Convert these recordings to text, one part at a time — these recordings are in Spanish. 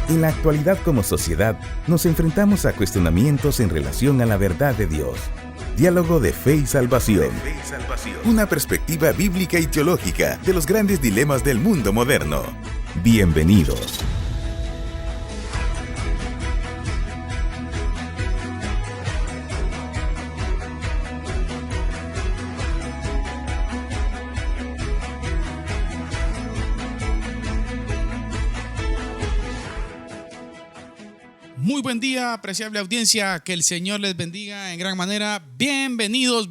En la actualidad como sociedad, nos enfrentamos a cuestionamientos en relación a la verdad de Dios. Diálogo de Fe y Salvación. Una perspectiva bíblica y teológica de los grandes dilemas del mundo moderno. Bienvenidos. Muy buen día, apreciable audiencia, que el Señor les bendiga en gran manera. Bienvenidos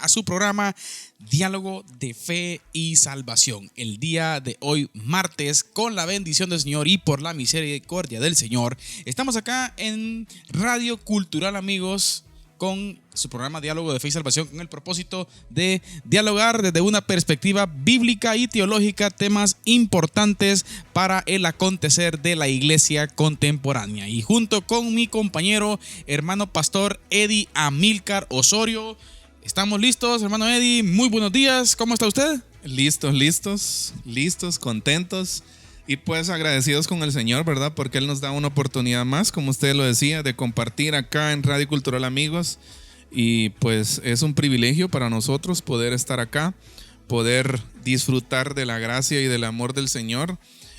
a su programa Diálogo de Fe y Salvación. El día de hoy, martes, con la bendición del Señor y por la misericordia del Señor, estamos acá en Radio Cultural, amigos, con su programa Diálogo de Fe y Salvación, con el propósito de dialogar desde una perspectiva bíblica y teológica temas importantes para el acontecer de la iglesia contemporánea. Y junto con mi compañero, hermano pastor Eddie Amílcar Osorio, estamos listos, hermano Eddie. Muy buenos días, ¿cómo está usted? Listos, contentos y pues agradecidos con el Señor, ¿verdad? Porque Él nos da una oportunidad más, como usted lo decía, de compartir acá en Radio Cultural, amigos. Y pues es un privilegio para nosotros poder estar acá, poder disfrutar de la gracia y del amor del Señor.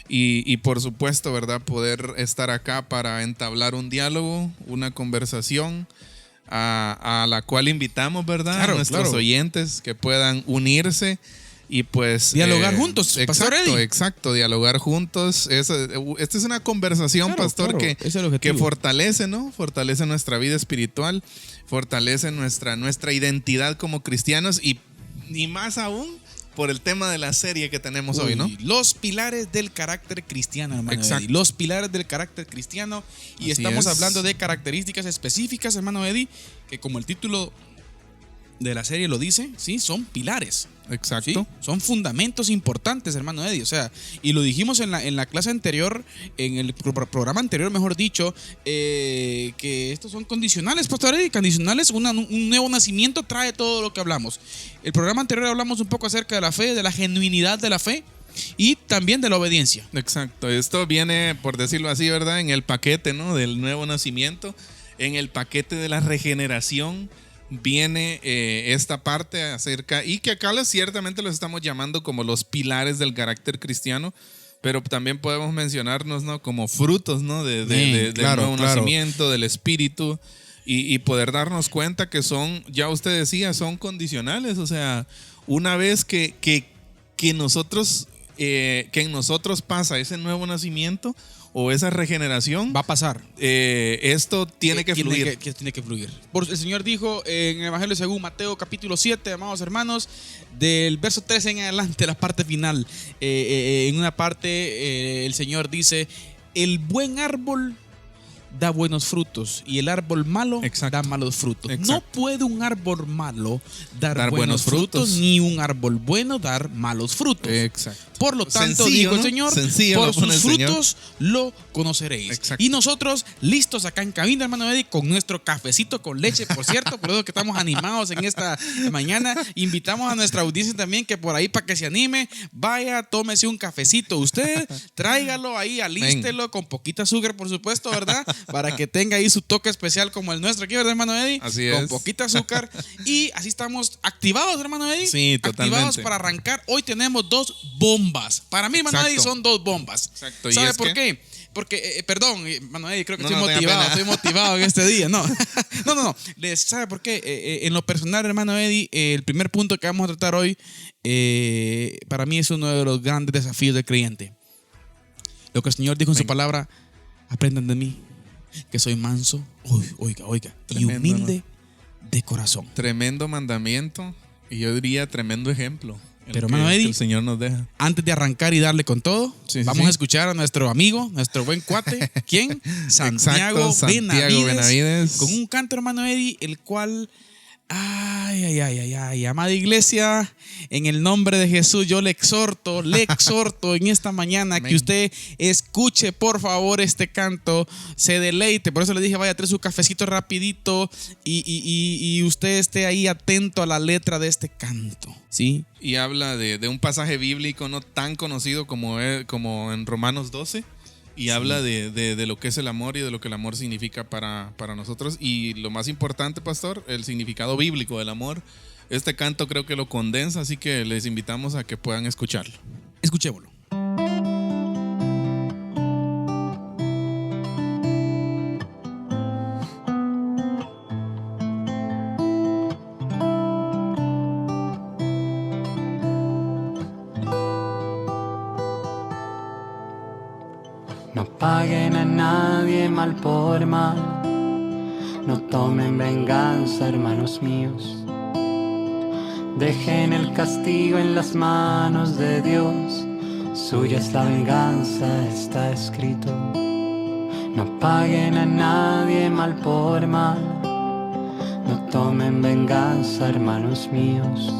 Y por supuesto, ¿verdad? Poder estar acá para entablar un diálogo, una conversación a la cual invitamos, ¿verdad? Claro, a nuestros oyentes que puedan unirse. Y pues dialogar juntos, Pastor Eddie. Exacto, dialogar juntos. Esta es una conversación, claro, pastor, claro, que fortalece, ¿no? Fortalece nuestra vida espiritual, fortalece nuestra identidad como cristianos y más aún por el tema de la serie que tenemos hoy, ¿no? Los pilares del carácter cristiano, hermano Exacto. Eddie. Los pilares del carácter cristiano. Y Así estamos es. hablando de características específicas, hermano Eddie, que como el título de la serie lo dice, sí, son pilares. Exacto. ¿Sí? Son fundamentos importantes, hermano Eddie. O sea, y lo dijimos en la clase anterior, en el programa anterior, mejor dicho, que estos son condicionales, Pastor Eddie. Condicionales, un nuevo nacimiento trae todo lo que hablamos. El programa anterior hablamos un poco acerca de la fe, de la genuinidad de la fe y también de la obediencia. Exacto. Esto viene, por decirlo así, ¿verdad? En el paquete, ¿no? Del nuevo nacimiento, en el paquete de la regeneración. Viene esta parte acerca, y que acá ciertamente los estamos llamando como los pilares del carácter cristiano, pero también podemos mencionarnos, ¿no? Como frutos, ¿no? del nuevo nacimiento, del espíritu, y poder darnos cuenta que son, ya usted decía, son condicionales. O sea, una vez que nosotros, que en nosotros pasa ese nuevo nacimiento o esa regeneración, va a pasar. Esto tiene que fluir. Tiene que fluir. El Señor dijo en el Evangelio según Mateo capítulo 7, amados hermanos, del verso 13 en adelante, la parte final. En una parte el Señor dice: el buen árbol da buenos frutos y el árbol malo da malos frutos. Exacto. No puede un árbol malo dar buenos frutos, ni un árbol bueno dar malos frutos. Exacto. Por lo tanto, sencillo, dijo ¿no? el Señor, Sencillo, por sus frutos lo conoceréis. Exacto. Y nosotros, listos acá en cabina, hermano Eddie, con nuestro cafecito con leche, por cierto, por eso que estamos animados en esta mañana. Invitamos a nuestra audiencia también que por ahí, para que se anime, vaya, tómese un cafecito usted, tráigalo ahí, alístelo con poquita azúcar, por supuesto, ¿verdad? Para que tenga ahí su toque especial como el nuestro aquí, ¿verdad, hermano Eddie? Así con es. poquita azúcar. Y así estamos activados, hermano Eddie. Sí, totalmente. Activados para arrancar. Hoy tenemos dos bombas. Para mí, hermano Eddie, son dos bombas. Exacto. ¿Sabe por qué? Porque, perdón, hermano Eddie, creo que estoy motivado en este día. No. ¿Sabe por qué? En lo personal, hermano Eddie, el primer punto que vamos a tratar hoy, para mí es uno de los grandes desafíos del creyente. Lo que el Señor dijo en su palabra: aprendan de mí, que soy manso, oiga, tremendo, y humilde, ¿no?, de corazón. Tremendo mandamiento, y yo diría tremendo ejemplo. Pero, hermano Eddie, el Señor nos deja. Antes de arrancar y darle con todo, vamos a escuchar a nuestro amigo, nuestro buen cuate. ¿Quién? Santiago Benavides. Con un canto, hermano Eddie, el cual... Ay, amada iglesia, en el nombre de Jesús yo le exhorto en esta mañana. Amén. Que usted escuche por favor este canto, se deleite. Por eso le dije, vaya a traer su cafecito rapidito y usted esté ahí atento a la letra de este canto, ¿sí? Y habla de un pasaje bíblico no tan conocido como en Romanos 12. y habla de lo que es el amor y de lo que el amor significa para nosotros. Y lo más importante, pastor, el significado bíblico del amor. Este canto creo que lo condensa, así que les invitamos a que puedan escucharlo. Escuchémoslo. No paguen a nadie mal por mal, no tomen venganza, hermanos míos. Dejen el castigo en las manos de Dios, suya es la venganza, está escrito. No paguen a nadie mal por mal, no tomen venganza, hermanos míos.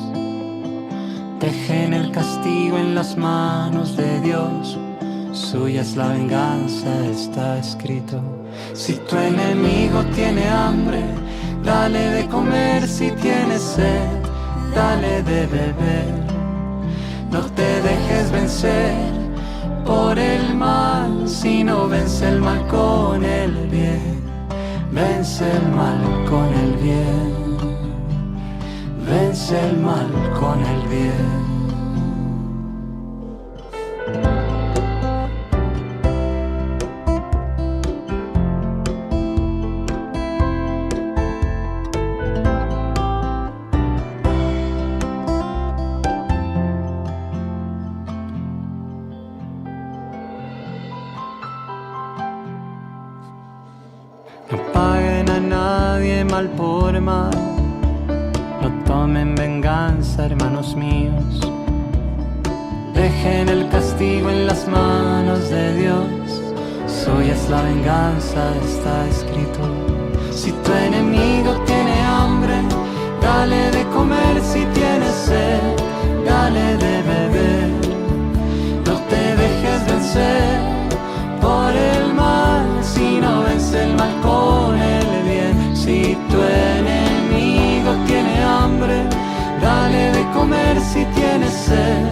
Dejen el castigo en las manos de Dios, suya es la venganza, está escrito. Si tu enemigo tiene hambre, dale de comer. Si tiene sed, dale de beber. No te dejes vencer por el mal, sino vence el mal con el bien. Vence el mal con el bien. Vence el mal con el bien. No paguen a nadie mal por mal, no tomen venganza, hermanos míos. Dejen el castigo en las manos de Dios, suya es la venganza, está escrito. Si tu enemigo tiene hambre, dale de comer. Si tiene sed, dale de beber. No te dejes vencer por el mal, sino vence el mal con el bien. Si tu enemigo tiene hambre, dale de comer. Si tiene sed,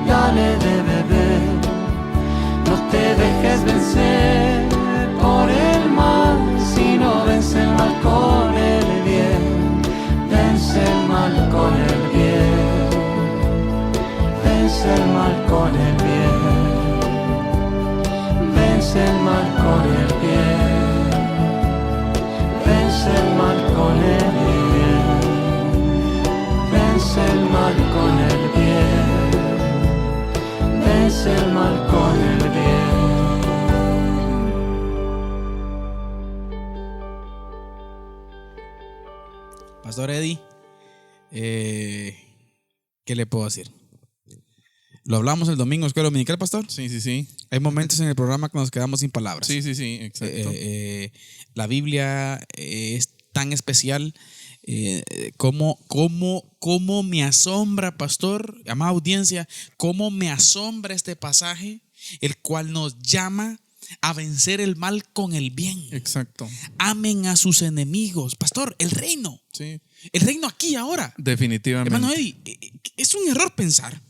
dale de beber. No te dejes vencer por el mal, sino vence el mal con el bien. Vence el mal con el bien. Vence el mal con el bien. Vence el mal con el bien. Vence el mal con el bien. Vence el mal con el bien. Vence el mal con el bien. Pastor Eddie, ¿qué le puedo decir? Lo hablamos el domingo en Escuela Dominical, pastor. Sí. Hay momentos en el programa que nos quedamos sin palabras. Sí, exacto. La Biblia es tan especial. Cómo me asombra, pastor, amada audiencia, cómo me asombra este pasaje, el cual nos llama a vencer el mal con el bien. Exacto. Amen a sus enemigos. Pastor, el reino. Sí. El reino aquí ahora. Definitivamente. Hermano Eddie, es un error pensar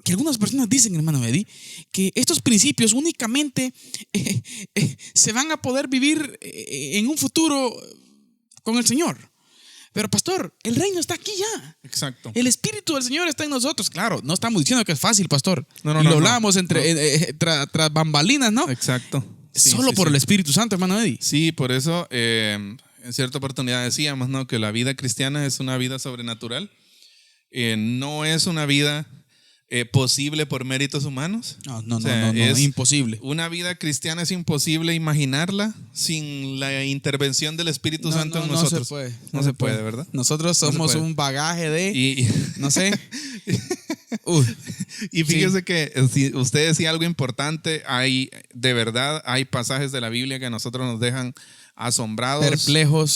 que algunas personas dicen, hermano Eddie, que estos principios únicamente se van a poder vivir en un futuro con el Señor. Pero pastor, el reino está aquí ya. Exacto. El Espíritu del Señor está en nosotros. Claro, no estamos diciendo que es fácil, pastor. No, y lo hablábamos tras bambalinas, ¿no? Exacto. Solo por el Espíritu Santo, hermano Eddie. Sí, por eso en cierta oportunidad decíamos, ¿no?, que la vida cristiana es una vida sobrenatural. No es una vida posible por méritos humanos. No, es imposible. Una vida cristiana es imposible imaginarla sin la intervención del Espíritu Santo en nosotros. No se puede, ¿verdad? Nosotros somos un bagaje de, no sé. Y fíjese que si usted decía algo importante, de verdad hay pasajes de la Biblia que a nosotros nos dejan asombrados,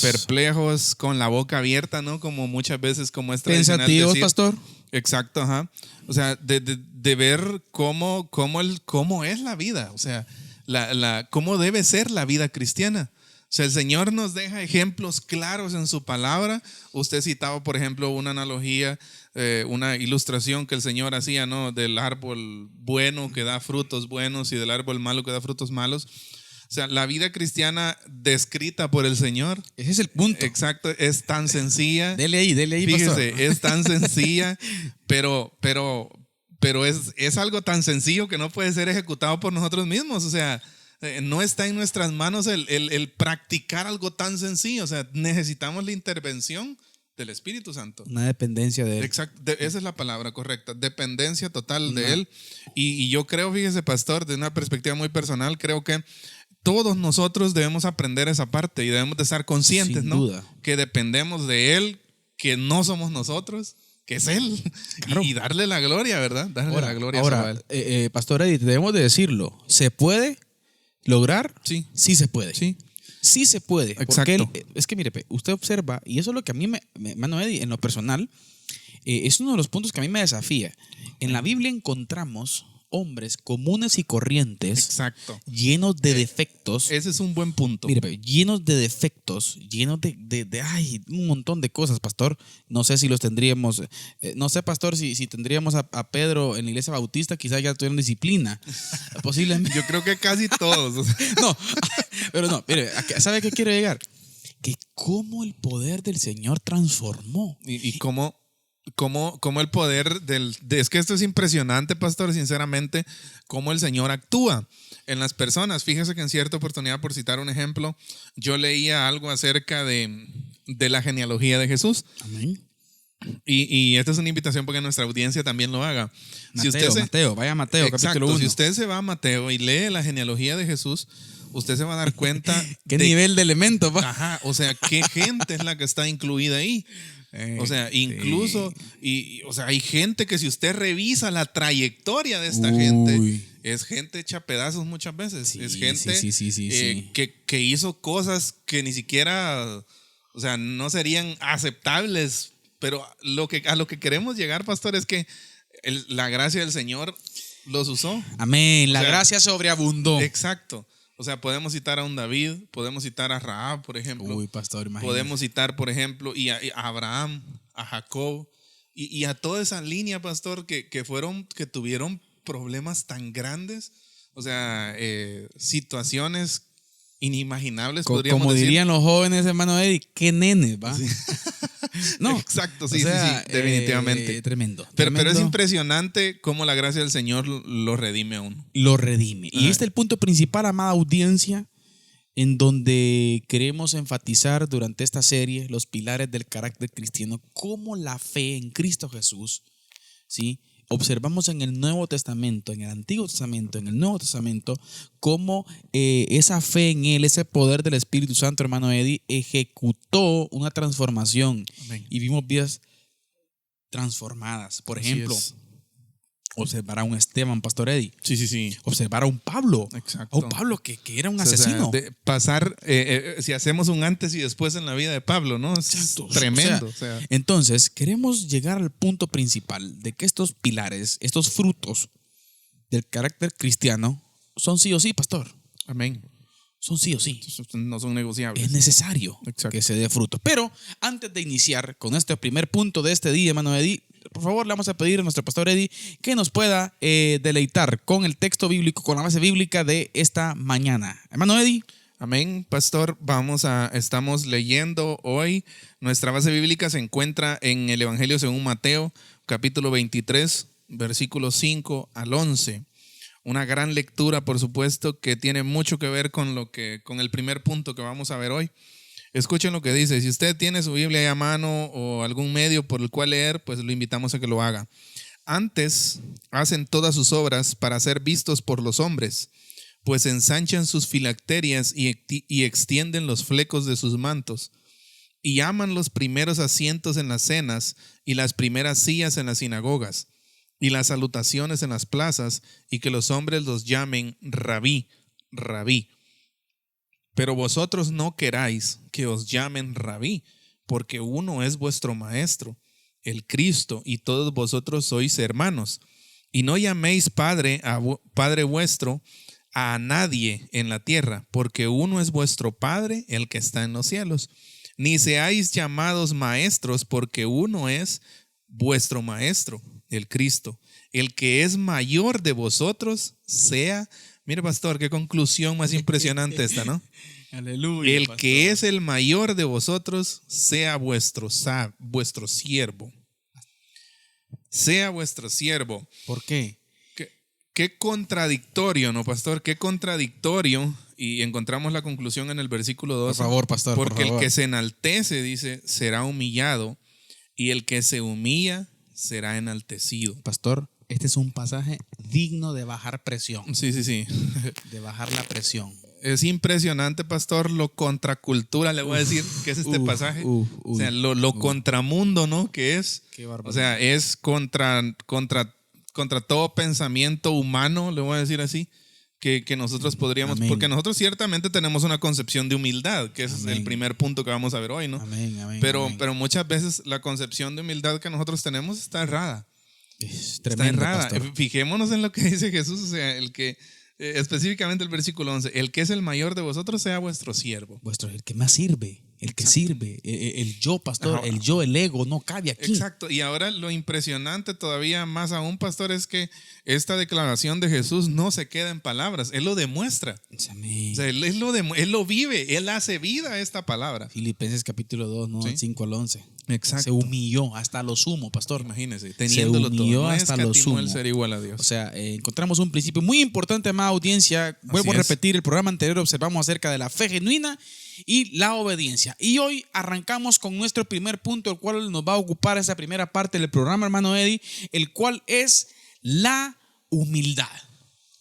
perplejos, con la boca abierta, ¿no? Como muchas veces, como es tradicional pensativos, decir. pastor. Exacto, ajá. O sea, de ver cómo es la vida, o sea, cómo debe ser la vida cristiana. O sea, el Señor nos deja ejemplos claros en su palabra. Usted citaba, por ejemplo, una analogía, una ilustración que el Señor hacía, ¿no? Del árbol bueno que da frutos buenos y del árbol malo que da frutos malos. O sea, la vida cristiana descrita por el Señor. Ese es el punto. Exacto, es tan sencilla. Dele ahí, Fíjese, pastor. es tan sencilla, pero es algo tan sencillo que no puede ser ejecutado por nosotros mismos. O sea, no está en nuestras manos el practicar algo tan sencillo. O sea, necesitamos la intervención del Espíritu Santo. Una dependencia de Él. Exacto, esa es la palabra correcta, dependencia total de Él. Y yo creo, fíjese, pastor, de una perspectiva muy personal, creo que todos nosotros debemos aprender esa parte y debemos de estar conscientes, Sin ¿no? duda. Que dependemos de Él, que no somos nosotros, que es Él. Claro. Y darle la gloria, ¿verdad? Darle la gloria Ahora, a Él. Pastor Eddie, debemos de decirlo. ¿Se puede lograr? Sí. Sí se puede. Sí. Sí se puede. Exacto. Porque es que mire, usted observa, y eso es lo que a mí, hermano Eddie, en lo personal, es uno de los puntos que a mí me desafía. En la Biblia encontramos hombres comunes y corrientes, Exacto. llenos de defectos. Ese es un buen punto. Mire, llenos de defectos, llenos de un montón de cosas, pastor. No sé si los tendríamos, no sé, pastor, si tendríamos a Pedro en la iglesia bautista, quizás ya tuvieran disciplina. Posiblemente. Yo creo que casi todos. No, pero no, mire, ¿sabe a qué quiero llegar? Que cómo el poder del Señor transformó. Y cómo el poder es que esto es impresionante, pastor, sinceramente, cómo el Señor actúa en las personas. Fíjese que en cierta oportunidad, por citar un ejemplo, yo leía algo acerca de la genealogía de Jesús. Amén. Y esta es una invitación para que nuestra audiencia también lo haga. Vaya a Mateo, exacto, capítulo 1. Si usted se va a Mateo y lee la genealogía de Jesús, usted se va a dar cuenta ¿Qué nivel de elementos, pa? Ajá, o sea, qué gente es la que está incluida ahí. O sea, incluso, o sea, hay gente que si usted revisa la trayectoria de esta gente, es gente hecha pedazos muchas veces. Sí, es gente sí. Que hizo cosas que ni siquiera, o sea, no serían aceptables. Pero a lo que queremos llegar, pastor, es que la gracia del Señor los usó. Amén. La gracia sobreabundó. Exacto. O sea, podemos citar a un David, podemos citar a Rahab, por ejemplo. Uy, pastor, imagínate. Podemos citar, por ejemplo, y a Abraham, a Jacob, y a toda esa línea, pastor, que tuvieron problemas tan grandes. O sea, situaciones inimaginables, podríamos como decir. dirían los jóvenes, hermano Eddie, qué nenes, ¿va? Sí. No. Exacto, sí, O sea, sí, definitivamente. Tremendo. Pero es impresionante cómo la gracia del Señor lo redime a uno. Lo redime. Y Ajá. este es el punto principal, amada audiencia, en donde queremos enfatizar durante esta serie los pilares del carácter cristiano, cómo la fe en Cristo Jesús, ¿sí? Observamos en el Nuevo Testamento, en el Antiguo Testamento, en el Nuevo Testamento, cómo esa fe en Él, ese poder del Espíritu Santo, hermano Eddie, ejecutó una transformación. Amén. Y vimos vidas transformadas. Por ejemplo, observar a un Esteban, Pastor Eddie. Sí. Observar a un Pablo. Exacto. A un Pablo que era un O sea, asesino. pasar, si hacemos un antes y después en la vida de Pablo, ¿no? Es Exacto. tremendo. O sea, entonces, queremos llegar al punto principal de que estos pilares, estos frutos del carácter cristiano son sí o sí, pastor. Amén. Son sí o sí. No son negociables. Es necesario Exacto. que se dé fruto. Pero antes de iniciar con este primer punto de este día, hermano Eddie, por favor, le vamos a pedir a nuestro pastor Eddie que nos pueda deleitar con el texto bíblico, con la base bíblica de esta mañana. Hermano Eddie. Amén, pastor. Estamos leyendo hoy. Nuestra base bíblica se encuentra en el Evangelio según Mateo, capítulo 23, versículos 5 al 11. Una gran lectura, por supuesto, que tiene mucho que ver con el primer punto que vamos a ver hoy. Escuchen lo que dice. Si usted tiene su Biblia ahí a mano o algún medio por el cual leer, pues lo invitamos a que lo haga. Antes hacen todas sus obras para ser vistos por los hombres, pues ensanchan sus filacterias y extienden los flecos de sus mantos, y aman los primeros asientos en las cenas y las primeras sillas en las sinagogas y las salutaciones en las plazas, y que los hombres los llamen rabí, rabí. Pero vosotros no queráis que os llamen rabí, porque uno es vuestro maestro, el Cristo, y todos vosotros sois hermanos. Y no llaméis Padre vuestro a nadie en la tierra, porque uno es vuestro Padre, el que está en los cielos. Ni seáis llamados maestros, porque uno es vuestro Maestro, el Cristo. El que es mayor de vosotros sea... Mire, pastor, qué conclusión más impresionante esta, ¿no? Aleluya. El pastor. que es el mayor de vosotros sea vuestro siervo. Sea vuestro siervo. ¿Por qué? Qué contradictorio, ¿no, pastor? Qué contradictorio. Y encontramos la conclusión en el versículo 2. Por favor, pastor. Porque por favor. el que se enaltece, dice, será humillado, y el que se humilla será enaltecido. Pastor, este es un pasaje digno de bajar presión. Sí. De bajar la presión. Es impresionante, pastor, lo contracultura, le voy a decir, que es este pasaje. O sea, lo contramundo, ¿no? Que es. Qué barbaridad. O sea, es contra todo pensamiento humano, le voy a decir así, que nosotros podríamos. Amén. Porque nosotros ciertamente tenemos una concepción de humildad, que es Amén. el primer punto que vamos a ver hoy, ¿no? Amén, amén. Pero muchas muchas veces la concepción de humildad que nosotros tenemos está errada. es Está tremendo, errada. pastor. Fijémonos en lo que dice Jesús, o sea, el que, específicamente el versículo 11, el que es el mayor de vosotros sea vuestro siervo. El que más sirve, el que sirve, el yo, pastor, Ajá. el ego no cabe aquí. Exacto. Y ahora lo impresionante todavía más aún, pastor, es que esta declaración de Jesús no se queda en palabras, Él lo demuestra. Amén. O sea, él lo vive, Él hace vida a esta palabra. Filipenses capítulo 2, ¿no? Sí. 5 al 11. Exacto. Se humilló hasta lo sumo, pastor. Imagínese, teniéndolo todo. humilló No hasta lo escatimó sumo. el ser igual a Dios. O sea, encontramos un principio muy importante, amada audiencia. Vuelvo a Así es. repetir, el programa anterior observamos acerca de la fe genuina y la obediencia. Y hoy arrancamos con nuestro primer punto, el cual nos va a ocupar esa primera parte del programa, hermano Eddie, el cual es la humildad.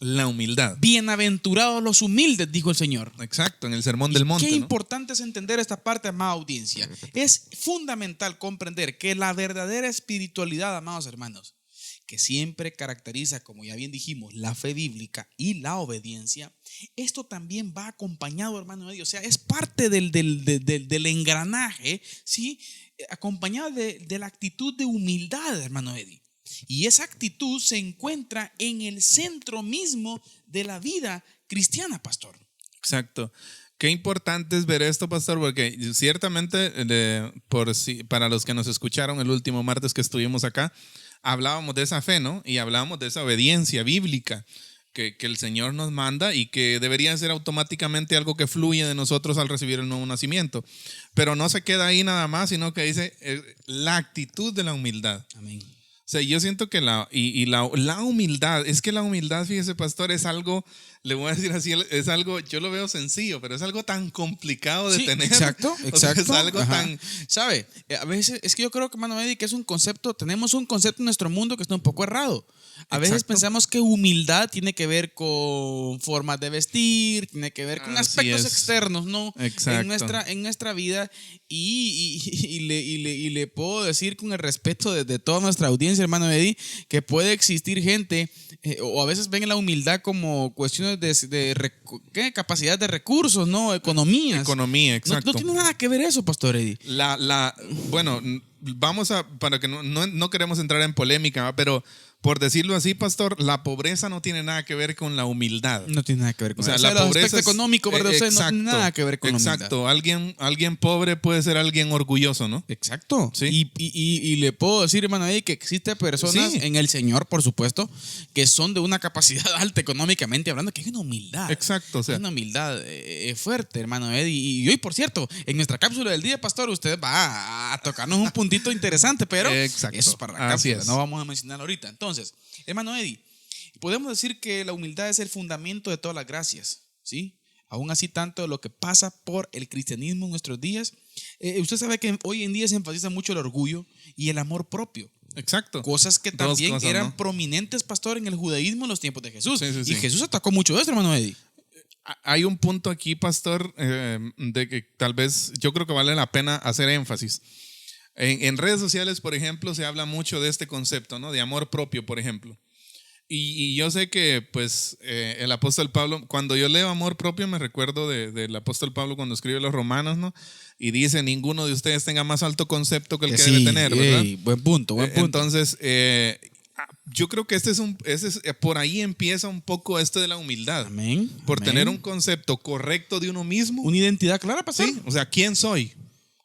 La humildad. Bienaventurados los humildes, dijo el Señor. Exacto, en el Sermón del Monte. Qué ¿no? importante es entender esta parte, amada audiencia. Es fundamental comprender que la verdadera espiritualidad, amados hermanos, que siempre caracteriza, como ya bien dijimos, la fe bíblica y la obediencia, esto también va acompañado, hermano de Dios. O sea, es parte del engranaje, ¿sí? Acompañado de la actitud de humildad, hermano Eddie. Y esa actitud se encuentra en el centro mismo de la vida cristiana, pastor. Exacto. Qué importante es ver esto, pastor, porque ciertamente para los que nos escucharon el último martes que estuvimos acá, hablábamos de esa fe, ¿no? Y hablábamos de esa obediencia bíblica que el Señor nos manda y que debería ser automáticamente algo que fluye de nosotros al recibir el nuevo nacimiento. Pero no se queda ahí nada más, sino que dice la actitud de la humildad. Amén. O sea, yo siento que la humildad, es que la humildad, fíjese, pastor, es algo, le voy a decir así, es algo, yo lo veo sencillo, pero es algo tan complicado de tener. Exacto. O sea, es algo Ajá. tan... ¿Sabe? A veces, es que yo creo que, hermano Eddie, que es un concepto, tenemos un concepto en nuestro mundo que está un poco errado. A veces Exacto. pensamos que humildad tiene que ver con formas de vestir, tiene que ver con Así aspectos es. externos, ¿no? Exacto. En nuestra vida. Y le puedo decir con el respeto de toda nuestra audiencia, hermano Eddie, que puede existir gente, o a veces ven la humildad como cuestiones ¿qué? Capacidad de recursos, ¿no? Economías. Economía, No, exacto. no tiene nada que ver eso, pastor Eddie. Bueno, vamos para que no queremos entrar en polémica, ¿va? Pero por decirlo así, pastor, la pobreza no tiene nada que ver con la humildad. No tiene nada que ver con O sea, eso. la El pobreza aspecto económico, ¿verdad? O sea, no tiene nada que ver con la humildad. Exacto. Alguien pobre puede ser alguien orgulloso, ¿no? Exacto. Sí. Y le puedo decir, hermano, ahí que existen personas Sí. en el Señor, por supuesto, que son de una capacidad alta económicamente hablando, que hay una humildad. Exacto. O sea, Es una humildad fuerte, hermano Eddie. Y hoy, por cierto, en nuestra cápsula del día, pastor, usted va a tocarnos un puntito interesante, pero Exacto. eso es para la Así cápsula, es. no vamos a mencionar ahorita. Entonces, hermano Eddie, podemos decir que la humildad es el fundamento de todas las gracias, ¿sí? Aún así, tanto de lo que pasa por el cristianismo en nuestros días. Usted sabe que hoy en día se enfatiza mucho el orgullo y el amor propio. exacto. Cosas que Dos también cosas, eran ¿no? prominentes, pastor, en el judaísmo en los tiempos de Jesús. Sí, sí, Y sí. Jesús atacó mucho de esto, hermano Eddie. Hay un punto aquí, pastor, de que tal vez yo creo que vale la pena hacer énfasis. En redes sociales, por ejemplo, se habla mucho de este concepto, ¿no? De amor propio, por ejemplo. Y yo sé que, pues, el apóstol Pablo, cuando yo leo amor propio, me recuerdo del apóstol Pablo cuando escribe los Romanos, ¿no? Y dice, ninguno de ustedes tenga más alto concepto que el que debe tener, ¿verdad? Buen punto. Entonces, yo creo que por ahí empieza un poco esto de la humildad. Amén. Por Amén. tener un concepto correcto de uno mismo. Una identidad clara, pastor. Sí, o sea, ¿quién soy?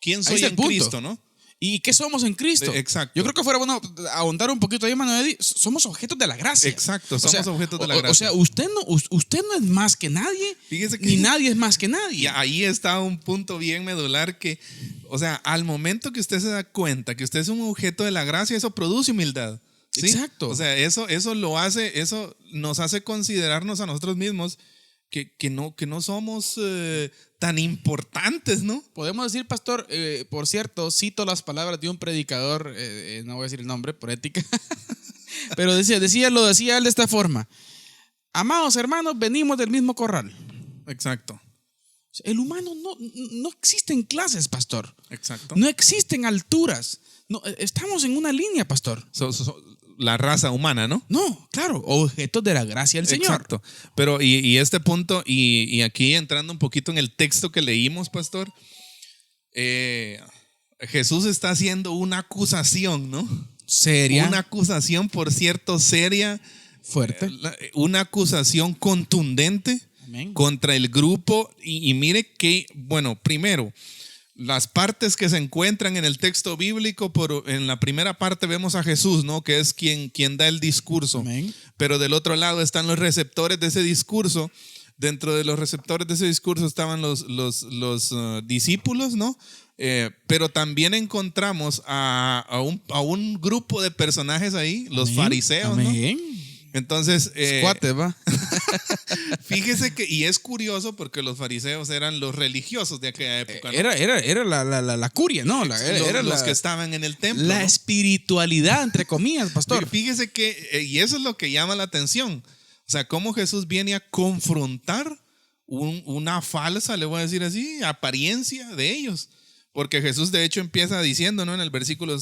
¿Quién Ahí soy está el en punto. Cristo, no? ¿Y qué somos en Cristo? Exacto. Yo creo que fuera bueno ahondar un poquito ahí, hermano Eddie. Somos objetos de la gracia. Exacto, somos objetos de la O gracia. sea, usted no es más que nadie, Fíjese que- ni nadie es más que nadie. Y ahí está un punto bien medular que, o sea, al momento que usted se da cuenta que usted es un objeto de la gracia, eso produce humildad. ¿Sí? Exacto. O sea, eso nos hace considerarnos a nosotros mismos que no somos tan importantes, ¿no? Podemos decir, pastor, por cierto, cito las palabras de un predicador, no voy a decir el nombre por ética, pero decía él de esta forma: amados hermanos, venimos del mismo corral. Exacto. El humano no existen clases, pastor. Exacto. No existen alturas. No, estamos en una línea, pastor. La raza humana, ¿no? No, claro, objetos de la gracia del Señor. Exacto. Pero y este punto, y aquí entrando un poquito en el texto que leímos, pastor, Jesús está haciendo una acusación, ¿no? Seria, Una acusación, por cierto, seria, fuerte. una acusación contundente Amén. contra el grupo. Y mire que, bueno, primero, las partes que se encuentran en el texto bíblico, en la primera parte vemos a Jesús, ¿no? Que es quien da el discurso. Amén. Pero del otro lado están los receptores de ese discurso. Dentro de los receptores de ese discurso estaban los discípulos, ¿no? Pero también encontramos a un grupo de personajes ahí, los Amén. fariseos, ¿no? Amén. Entonces, Cuates, va. fíjese que, y es curioso porque los fariseos eran los religiosos de aquella época, ¿no? Era la curia, ¿no? Era los que estaban en el templo, la ¿no? espiritualidad, entre comillas, pastor. Fíjese que, y eso es lo que llama la atención. O sea, cómo Jesús viene a confrontar una falsa, le voy a decir así, apariencia de ellos. Porque Jesús de hecho empieza diciendo, ¿no? En el versículo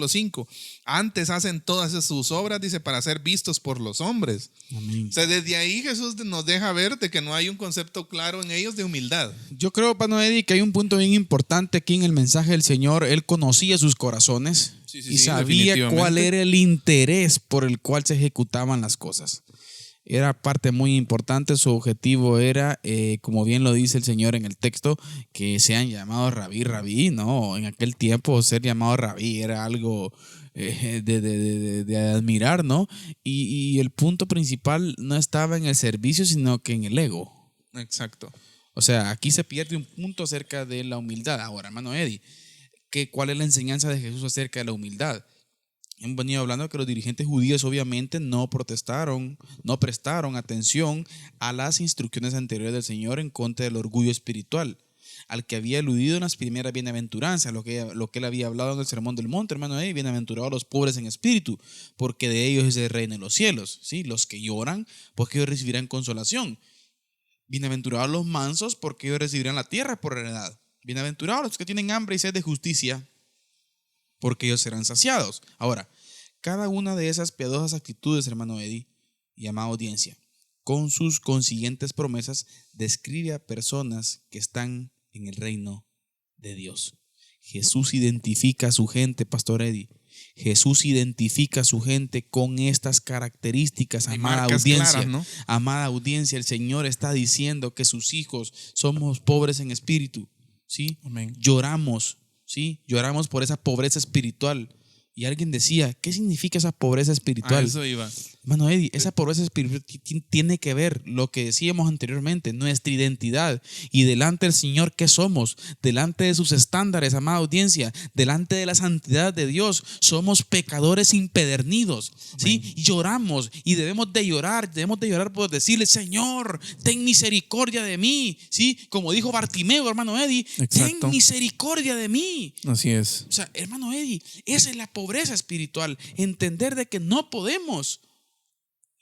5, antes hacen todas sus obras, dice, para ser vistos por los hombres. Amén. O sea, desde ahí Jesús nos deja ver de que no hay un concepto claro en ellos de humildad. Yo creo, Pano Eddie, que hay un punto bien importante aquí en el mensaje del Señor. Él conocía sus corazones y sabía cuál era el interés por el cual se ejecutaban las cosas. Era parte muy importante. Su objetivo era, como bien lo dice el Señor en el texto, que sean llamados rabí, ¿no? En aquel tiempo ser llamado rabí era algo de admirar, ¿no? Y el punto principal no estaba en el servicio, sino que en el ego. Exacto. O sea, aquí se pierde un punto acerca de la humildad. Ahora, hermano Eddie, ¿cuál es la enseñanza de Jesús acerca de la humildad? Hemos venido hablando que los dirigentes judíos obviamente no prestaron atención a las instrucciones anteriores del Señor en contra del orgullo espiritual, al que había eludido en las primeras bienaventuranzas, lo que él había hablado en el Sermón del Monte, hermano, bienaventurados los pobres en espíritu, porque de ellos es el reino de los cielos, ¿sí? Los que lloran, porque ellos recibirán consolación. Bienaventurados los mansos, porque ellos recibirán la tierra por heredad. Bienaventurados los que tienen hambre y sed de justicia, porque ellos serán saciados. Ahora, cada una de esas piadosas actitudes, hermano Eddie y amada audiencia, con sus consiguientes promesas, describe a personas que están en el reino de Dios. Jesús identifica a su gente, Pastor Eddie. Jesús identifica a su gente con estas características, amada audiencia. Claras, ¿no? Amada audiencia, el Señor está diciendo que sus hijos somos pobres en espíritu, ¿sí? Amén. Lloramos, ¿sí? Lloramos por esa pobreza espiritual. Y alguien decía, ¿qué significa esa pobreza espiritual? A eso iba. Hermano Eddie, esa pobreza espiritual tiene que ver lo que decíamos anteriormente, nuestra identidad. Y delante del Señor, ¿qué somos? Delante de sus estándares, amada audiencia, delante de la santidad de Dios, somos pecadores impedernidos, ¿sí? Lloramos y debemos de llorar por decirle, Señor, ten misericordia de mí, ¿sí? Como dijo Bartimeo, hermano Eddie, Exacto. ten misericordia de mí. Así es. O sea, hermano Eddie, esa es la pobreza espiritual, entender de que no podemos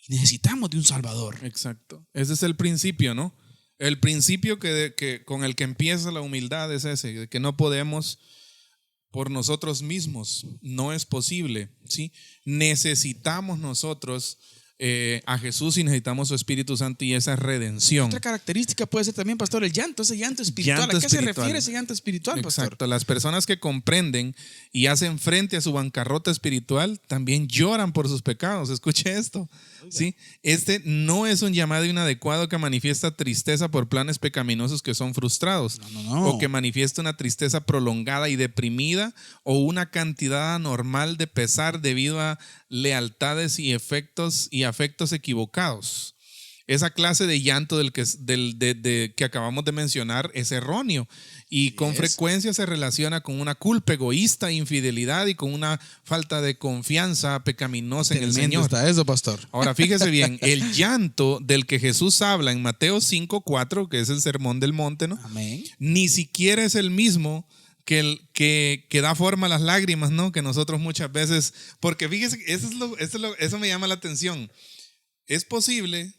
y necesitamos de un Salvador. Exacto. Ese es el principio, ¿no? El principio que con el que empieza la humildad es ese, de que no podemos por nosotros mismos, no es posible, ¿sí? Necesitamos nosotros a Jesús y necesitamos su Espíritu Santo y esa redención. Otra característica puede ser también, pastor, el llanto, ese llanto espiritual. Llanto ¿A qué espiritual. se refiere ese llanto espiritual, pastor? Exacto, las personas que comprenden y hacen frente a su bancarrota espiritual también lloran por sus pecados. Escuche esto. ¿Sí? Este no es un llamado inadecuado que manifiesta tristeza por planes pecaminosos que son frustrados, No. o que manifiesta una tristeza prolongada y deprimida, o una cantidad anormal de pesar debido a lealtades y afectos equivocados. Esa clase de llanto que acabamos de mencionar es erróneo y con frecuencia se relaciona con una culpa egoísta, infidelidad y con una falta de confianza pecaminosa en el Señor. Está eso, pastor. Ahora fíjese bien, el llanto del que Jesús habla en Mateo 5:4, que es el Sermón del Monte, ¿no? Amén. Ni siquiera es el mismo que da forma a las lágrimas, ¿no? Que nosotros muchas veces, porque fíjese, eso me llama la atención. Es posible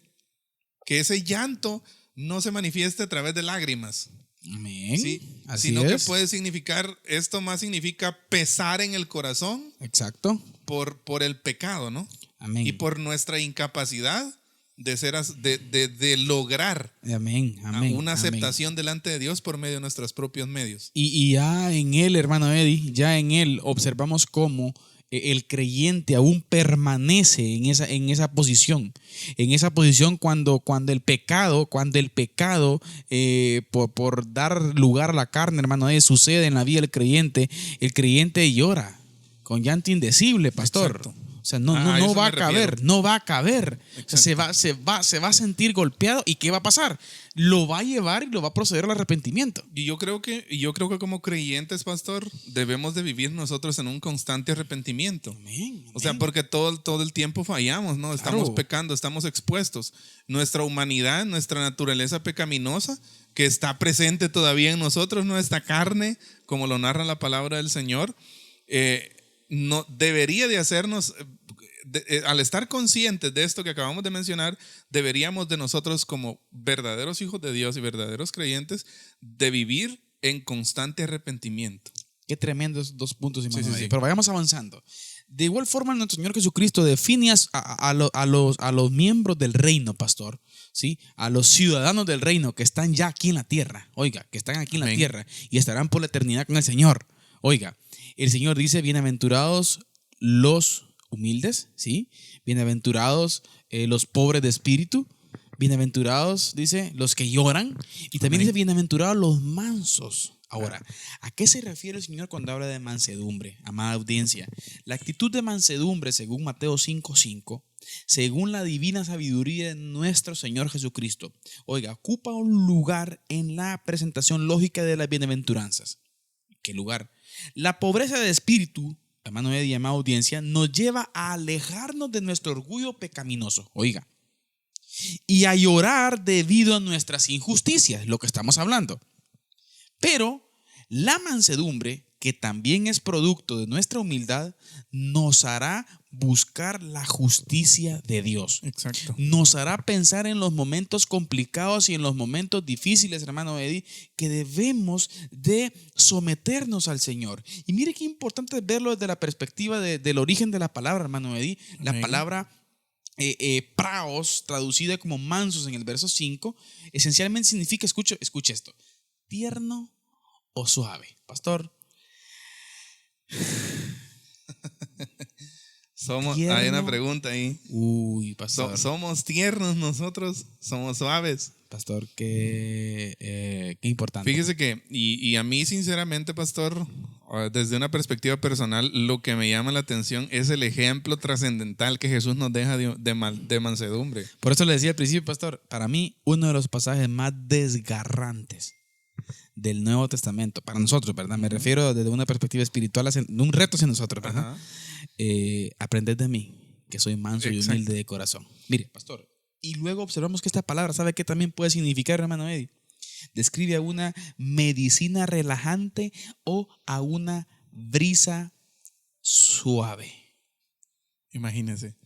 que ese llanto no se manifieste a través de lágrimas. Amén. ¿Sí? Así Sino es. que puede significar, esto más significa pesar en el corazón Exacto. por el pecado, ¿no? Amén. Y por nuestra incapacidad de lograr Amén. Amén. una Amén. aceptación delante de Dios por medio de nuestros propios medios. Y ya en él, hermano Eddie, ya en él observamos cómo el creyente aún permanece en esa posición cuando el pecado por dar lugar a la carne, hermano Eddie, sucede en la vida del creyente. El creyente llora con llanto indecible, pastor. Exacto. O sea, no eso va me a caber, refiero. no va a caber. O sea, se va a sentir golpeado. ¿Y qué va a pasar? Lo va a llevar y lo va a proceder al arrepentimiento. Y yo creo que como creyentes, pastor, debemos de vivir nosotros en un constante arrepentimiento. Amén. O sea, porque todo el tiempo fallamos, ¿no? Estamos Claro. pecando, estamos expuestos. Nuestra humanidad, nuestra naturaleza pecaminosa, que está presente todavía en nosotros, nuestra carne, como lo narra la palabra del Señor, no debería de hacernos, al estar conscientes de esto que acabamos de mencionar, deberíamos de nosotros como verdaderos hijos de Dios y verdaderos creyentes de vivir en constante arrepentimiento. Qué tremendos dos puntos, hermano. Sí. Pero vayamos avanzando. De igual forma, nuestro Señor Jesucristo define a los miembros del reino, pastor, ¿sí? A los ciudadanos del reino que están ya aquí en la tierra. Oiga, que están aquí en la Amén. tierra y estarán por la eternidad con el Señor. Oiga, el Señor dice: bienaventurados los humildes, ¿sí? Bienaventurados los pobres de espíritu. Bienaventurados, dice, los que lloran. Y también Amén. dice: bienaventurados los mansos. Ahora, ¿a qué se refiere el Señor cuando habla de mansedumbre, amada audiencia? La actitud de mansedumbre, según Mateo 5:5, según la divina sabiduría de nuestro Señor Jesucristo, oiga, ocupa un lugar en la presentación lógica de las bienaventuranzas. ¿Qué lugar? La pobreza de espíritu, hermano y amada audiencia, nos lleva a alejarnos de nuestro orgullo pecaminoso, oiga, y a llorar debido a nuestras injusticias, lo que estamos hablando. Pero la mansedumbre, que también es producto de nuestra humildad, nos hará buscar la justicia de Dios. Exacto. Nos hará pensar en los momentos complicados y en los momentos difíciles, hermano Eddie, que debemos de someternos al Señor. Y mire qué importante es verlo desde la perspectiva del origen de la palabra, hermano Eddie. La Amén. palabra praos, traducida como mansos en el verso 5, esencialmente significa, escuche esto, tierno o suave. Pastor, Hay una pregunta ahí. Uy, pastor. ¿Somos tiernos nosotros? ¿Somos suaves? Pastor, qué importante. Fíjese que, y a mí sinceramente, pastor, desde una perspectiva personal, lo que me llama la atención es el ejemplo trascendental que Jesús nos deja de mansedumbre. Por eso le decía al principio, pastor, para mí uno de los pasajes más desgarrantes del Nuevo Testamento, para nosotros, ¿verdad? Me refiero desde una perspectiva espiritual, de un reto hacia nosotros, ¿verdad? Aprended de mí, que soy manso y humilde de corazón. Mire, pastor, y luego observamos que esta palabra, ¿sabe qué también puede significar, hermano Eddie? Describe a una medicina relajante o a una brisa suave. Imagínense.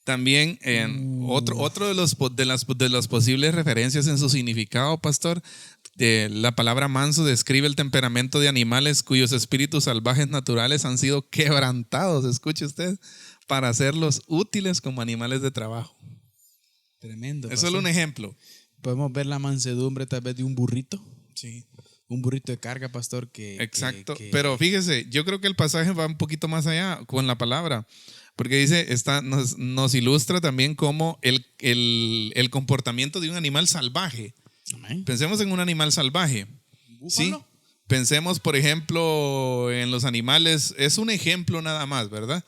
También otro de las posibles referencias en su significado, pastor, la palabra manso describe el temperamento de animales cuyos espíritus salvajes naturales han sido quebrantados, escuche usted, para hacerlos útiles como animales de trabajo. Tremendo. Es solo un ejemplo. Podemos ver la mansedumbre tal vez de un burrito. Sí. Un burrito de carga, pastor. Exacto. Pero fíjese, yo creo que el pasaje va un poquito más allá con la palabra. Porque dice, nos ilustra también cómo el comportamiento de un animal salvaje. Amén. Pensemos en un animal salvaje. ¿Búfalo? ¿Sí? Pensemos, por ejemplo, en los animales. Es un ejemplo nada más, ¿verdad?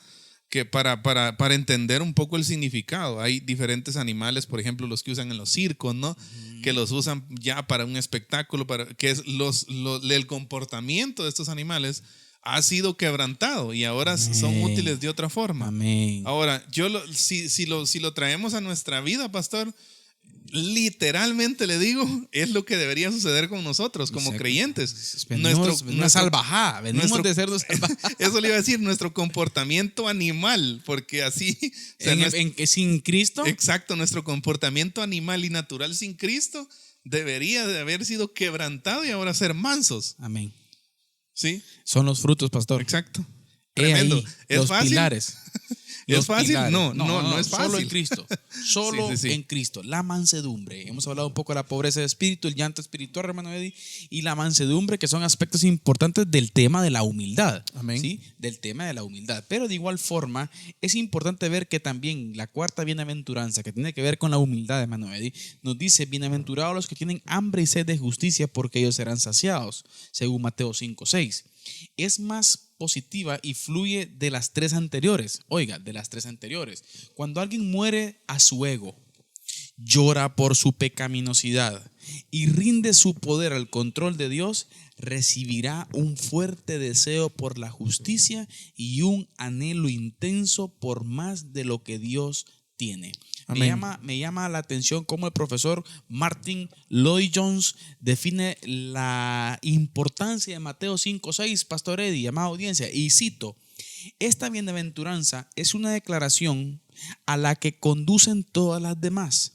Que para entender un poco el significado. Hay diferentes animales, por ejemplo, los que usan en los circos, ¿no? Que los usan ya para un espectáculo, que es el comportamiento de estos animales ha sido quebrantado y ahora son útiles de otra forma. Amén. Ahora, si lo traemos a nuestra vida, pastor, literalmente le digo, es lo que debería suceder con nosotros como creyentes. Venimos una salvajada, venimos de ser salvajadas. Eso le iba a decir, nuestro comportamiento animal, porque así... O sea, sin Cristo. Exacto, nuestro comportamiento animal y natural sin Cristo debería de haber sido quebrantado y ahora ser mansos. Amén. ¿Sí? Son los frutos, pastor. Exacto. Tremendo. Ahí, ¿Es los fácil? Pilares. ¿Es fácil? Pilares. No es fácil. Solo en Cristo. Solo Sí. en Cristo. La mansedumbre. Hemos hablado un poco de la pobreza de espíritu, el llanto espiritual, hermano Eddie, y la mansedumbre, que son aspectos importantes del tema de la humildad. Amén. ¿Sí? Del tema de la humildad. Pero de igual forma, es importante ver que también la cuarta bienaventuranza, que tiene que ver con la humildad, hermano Eddie, nos dice: bienaventurados los que tienen hambre y sed de justicia, porque ellos serán saciados, según Mateo 5:6. Es más positiva y fluye de las tres anteriores. Oiga, de las tres anteriores. Cuando alguien muere a su ego, llora por su pecaminosidad y rinde su poder al control de Dios, recibirá un fuerte deseo por la justicia y un anhelo intenso por más de lo que Dios tiene. Me llama la atención cómo el profesor Martin Lloyd-Jones define la importancia de Mateo 5:6, Pastor Eddie, amada audiencia, y cito: esta bienaventuranza es una declaración a la que conducen todas las demás.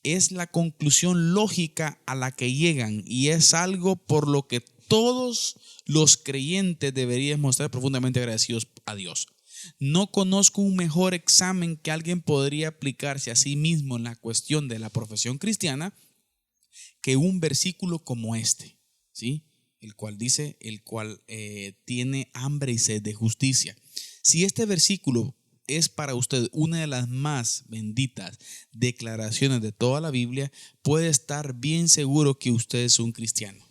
Es la conclusión lógica a la que llegan y es algo por lo que todos los creyentes deberían mostrar profundamente agradecidos a Dios. No conozco un mejor examen que alguien podría aplicarse a sí mismo en la cuestión de la profesión cristiana que un versículo como este, ¿sí? El cual dice, tiene hambre y sed de justicia. Si este versículo es para usted una de las más benditas declaraciones de toda la Biblia, puede estar bien seguro que usted es un cristiano.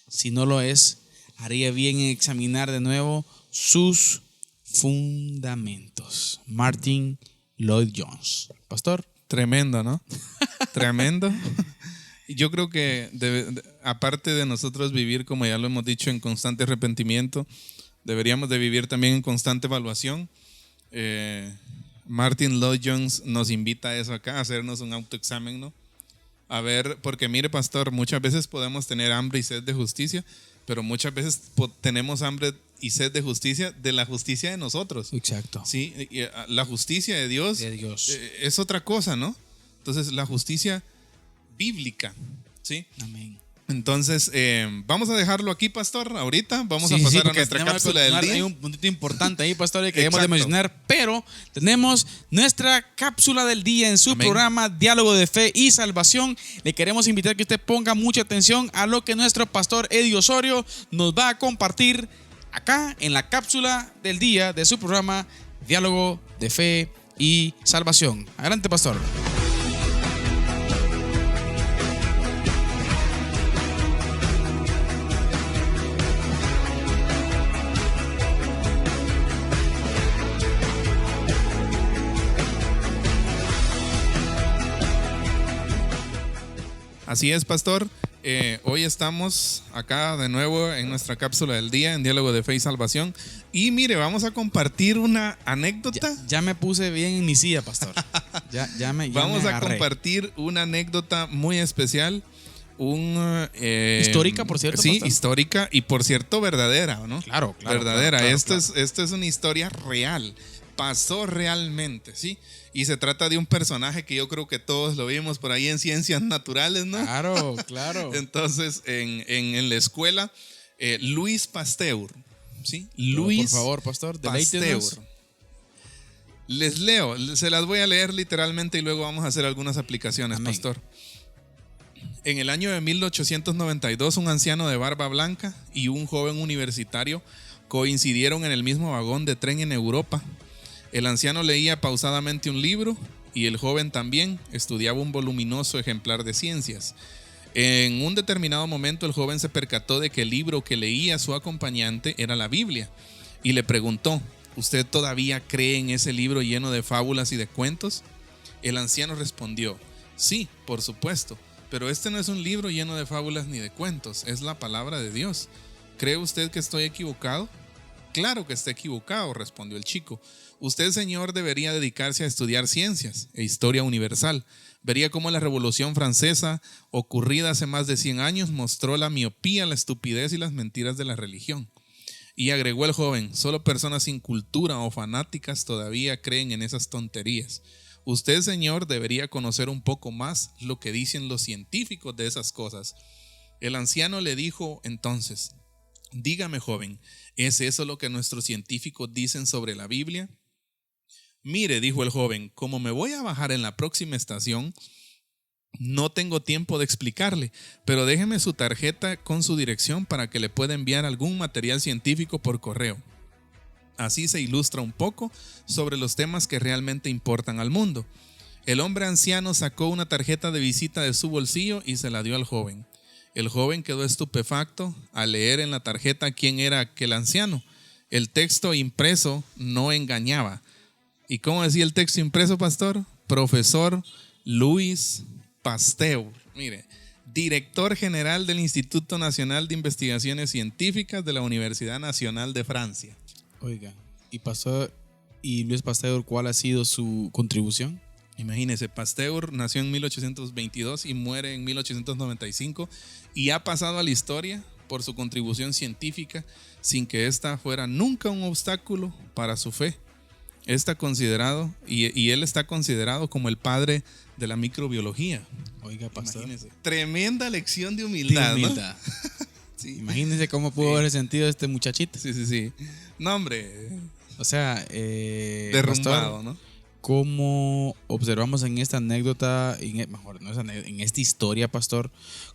Si no lo es, haría bien en examinar de nuevo sus fundamentos. Martin Lloyd-Jones. Pastor. Tremendo, ¿no? Tremendo. Yo creo que aparte de nosotros vivir, como ya lo hemos dicho, en constante arrepentimiento, deberíamos de vivir también en constante evaluación. Martin Lloyd-Jones nos invita a eso acá, a hacernos un autoexamen, ¿no? A ver, porque mire, pastor, muchas veces podemos tener hambre y sed de justicia, pero muchas veces tenemos hambre y sed de justicia, de la justicia de nosotros. Exacto. Sí, la justicia de Dios, es otra cosa, ¿no? Entonces, la justicia bíblica, ¿sí? Amén. Entonces, vamos a dejarlo aquí, pastor, ahorita. Vamos a pasar a nuestra cápsula del día. Hay un puntito importante ahí, pastor, que queremos de mencionar, pero tenemos nuestra cápsula del día en su programa Diálogo de Fe y Salvación. Le queremos invitar a que usted ponga mucha atención a lo que nuestro pastor Eddie Osorio nos va a compartir acá en la cápsula del día de su programa Diálogo de Fe y Salvación. Adelante, pastor. Así es, pastor. Hoy estamos acá de nuevo en nuestra cápsula del día en Diálogo de Fe y Salvación. Y mire, vamos a compartir una anécdota. Ya me puse bien en mi silla, pastor. Vamos a compartir una anécdota muy especial. Histórica, por cierto. Sí, pastor. Histórica y por cierto verdadera, ¿no? Claro. Verdadera. Claro. Esto es una historia real. Pasó realmente, ¿sí? Y se trata de un personaje que yo creo que todos lo vimos por ahí en Ciencias Naturales, ¿no? Claro. Entonces, en la escuela, Louis Pasteur, ¿sí? Louis por favor, pastor, Pasteur. Les leo, se las voy a leer literalmente y luego vamos a hacer algunas aplicaciones, Amén. pastor. En el año de 1892, un anciano de barba blanca y un joven universitario coincidieron en el mismo vagón de tren en Europa. El anciano leía pausadamente un libro y el joven también estudiaba un voluminoso ejemplar de ciencias. En un determinado momento el joven se percató de que el libro que leía su acompañante era la Biblia y le preguntó: ¿usted todavía cree en ese libro lleno de fábulas y de cuentos? El anciano respondió: sí, por supuesto, pero este no es un libro lleno de fábulas ni de cuentos, es la palabra de Dios. ¿Cree usted que estoy equivocado? Claro que está equivocado, respondió el chico. Usted, señor, debería dedicarse a estudiar ciencias e historia universal. Vería cómo la Revolución Francesa, ocurrida hace más de 100 años, mostró la miopía, la estupidez y las mentiras de la religión. Y agregó el joven: solo personas sin cultura o fanáticas todavía creen en esas tonterías. Usted, señor, debería conocer un poco más lo que dicen los científicos de esas cosas. El anciano le dijo entonces: dígame, joven, ¿es eso lo que nuestros científicos dicen sobre la Biblia? Mire, dijo el joven, como me voy a bajar en la próxima estación, no tengo tiempo de explicarle, pero déjeme su tarjeta con su dirección para que le pueda enviar algún material científico por correo. Así se ilustra un poco sobre los temas que realmente importan al mundo. El hombre anciano sacó una tarjeta de visita de su bolsillo y se la dio al joven. El joven quedó estupefacto al leer en la tarjeta quién era aquel anciano. El texto impreso no engañaba. ¿Y cómo decía el texto impreso, pastor? Profesor Louis Pasteur. Mire, director general del Instituto Nacional de Investigaciones Científicas de la Universidad Nacional de Francia. Oiga, ¿y Luis Pasteur cuál ha sido su contribución? Imagínese, Pasteur nació en 1822 y muere en 1895 y ha pasado a la historia por su contribución científica sin que ésta fuera nunca un obstáculo para su fe. Está considerado, y él está considerado como el padre de la microbiología. Oiga, pastor. Imagínese, tremenda lección de humildad, ¿no? Sí. Imagínense cómo pudo haber sentido este muchachito. Sí. No, hombre. O sea, derrumbado, pastor, ¿no? Cómo observamos en esta anécdota, en esta historia, pastor,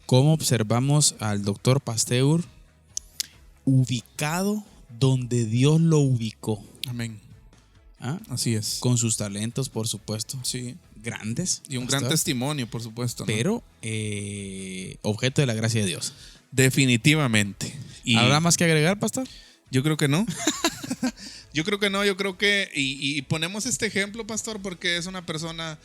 cómo observamos al doctor Pasteur ubicado donde Dios lo ubicó. Amén. ¿Ah? Así es. Con sus talentos, por supuesto. Sí. Grandes. Y un pastor, gran testimonio, por supuesto, ¿no? Pero objeto de la gracia de Dios. Definitivamente. Y ¿habrá más que agregar, pastor? yo creo que no. Yo creo que y ponemos este ejemplo, pastor, porque es una persona,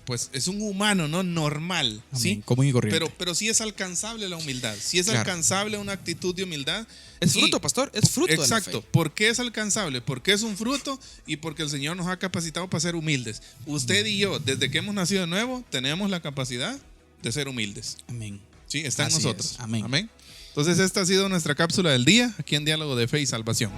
pues es un humano, ¿no? Normal, Amén. ¿sí? Común y corriente. Pero sí es alcanzable la humildad, sí es Claro. alcanzable una actitud de humildad. Es fruto, pastor, es fruto. Exacto. De la fe. ¿Por qué es alcanzable? Porque es un fruto y porque el Señor nos ha capacitado para ser humildes. Usted y yo, desde que hemos nacido de nuevo, tenemos la capacidad de ser humildes. Amén. Sí, está en Así nosotros. es. Amén. Entonces esta ha sido nuestra cápsula del día, aquí en Diálogo de Fe y Salvación.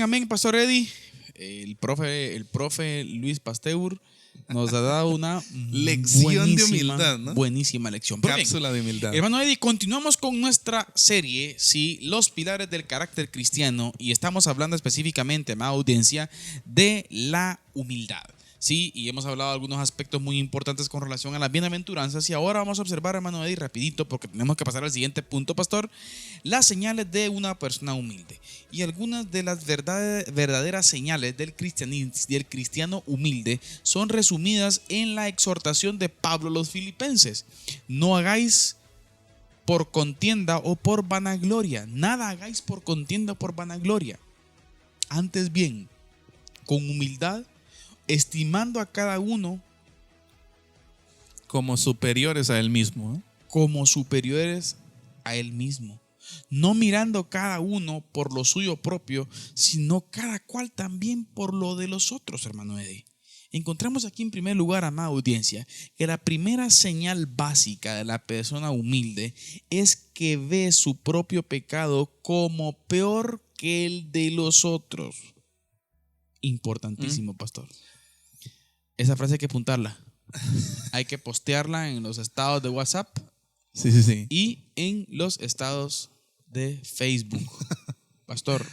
Amén, Pastor Eddie. El profe Luis Pasteur nos ha dado una lección de humildad, ¿no? Buenísima lección. Pero bien, Cápsula de humildad. hermano Eddie, continuamos con nuestra serie, sí, los pilares del carácter cristiano, y estamos hablando específicamente, amada audiencia, de la humildad. Sí, y hemos hablado de algunos aspectos muy importantes con relación a las bienaventuranzas, y ahora vamos a observar, hermano Eddie, rapidito, porque tenemos que pasar al siguiente punto, pastor, las señales de una persona humilde. Y algunas de las verdaderas señales del cristiano humilde son resumidas en la exhortación de Pablo a los filipenses. No hagáis por contienda o por vanagloria, nada hagáis por contienda o por vanagloria. Antes bien, con humildad, estimando a cada uno como superiores a él mismo, ¿eh? Como superiores a él mismo, no mirando cada uno por lo suyo propio, sino cada cual también por lo de los otros, hermano Eddie. Encontramos aquí en primer lugar, amada audiencia, que la primera señal básica de la persona humilde es que ve su propio pecado como peor que el de los otros. Importantísimo, pastor. Esa frase hay que apuntarla. Hay que postearla en los estados de WhatsApp. Sí. Y en los estados de Facebook. Pastor.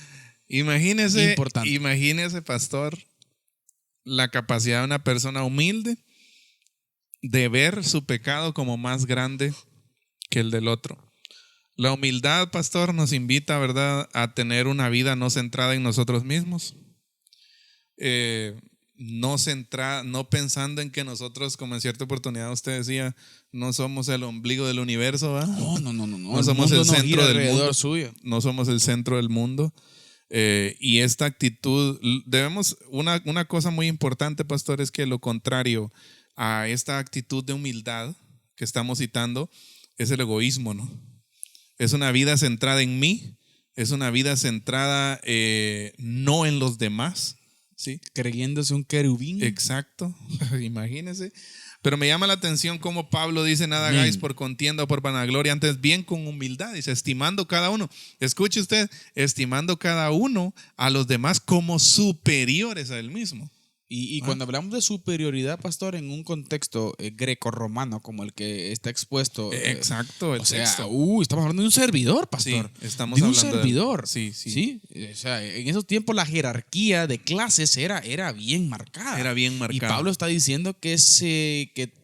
Imagínese, Importante. pastor, la capacidad de una persona humilde de ver su pecado como más grande que el del otro. La humildad, pastor, nos invita, ¿verdad?, a tener una vida no centrada en nosotros mismos. No pensando en que nosotros, como en cierta oportunidad usted decía, no somos el ombligo del universo, ¿verdad? No. No somos el centro del mundo. Suyo. No somos el centro del mundo. Y esta actitud, una cosa muy importante, pastor, es que lo contrario a esta actitud de humildad que estamos citando es el egoísmo, ¿no? Es una vida centrada en mí, es una vida centrada no en los demás, ¿sí? Creyéndose un querubín. Exacto, imagínese. Pero me llama la atención cómo Pablo dice: nada hagáis por contienda o por vanagloria, antes bien con humildad. Dice: estimando cada uno. Escuche usted, estimando cada uno a los demás como superiores a él mismo. Y cuando hablamos de superioridad, pastor, en un contexto greco-romano como el que está expuesto. Exacto, el texto. Estamos hablando de un servidor, pastor. Sí, estamos de un hablando servidor. Sí. O sea, en esos tiempos la jerarquía de clases era bien marcada. Era bien marcada. Y Pablo está diciendo que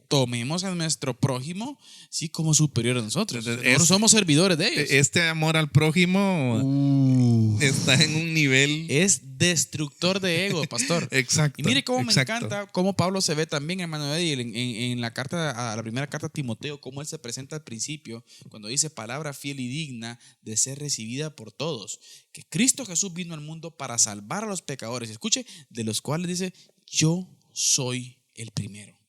tomemos a nuestro prójimo, sí, como superior a nosotros. Nosotros somos servidores de ellos. Este amor al prójimo está en un nivel. Es destructor de ego, pastor. Exacto. Y mire cómo me encanta cómo Pablo se ve también, hermano Eddie, en la carta, a la primera carta a Timoteo, cómo él se presenta al principio, cuando dice: palabra fiel y digna de ser recibida por todos, que Cristo Jesús vino al mundo para salvar a los pecadores. Escuche, de los cuales dice: yo soy el primero.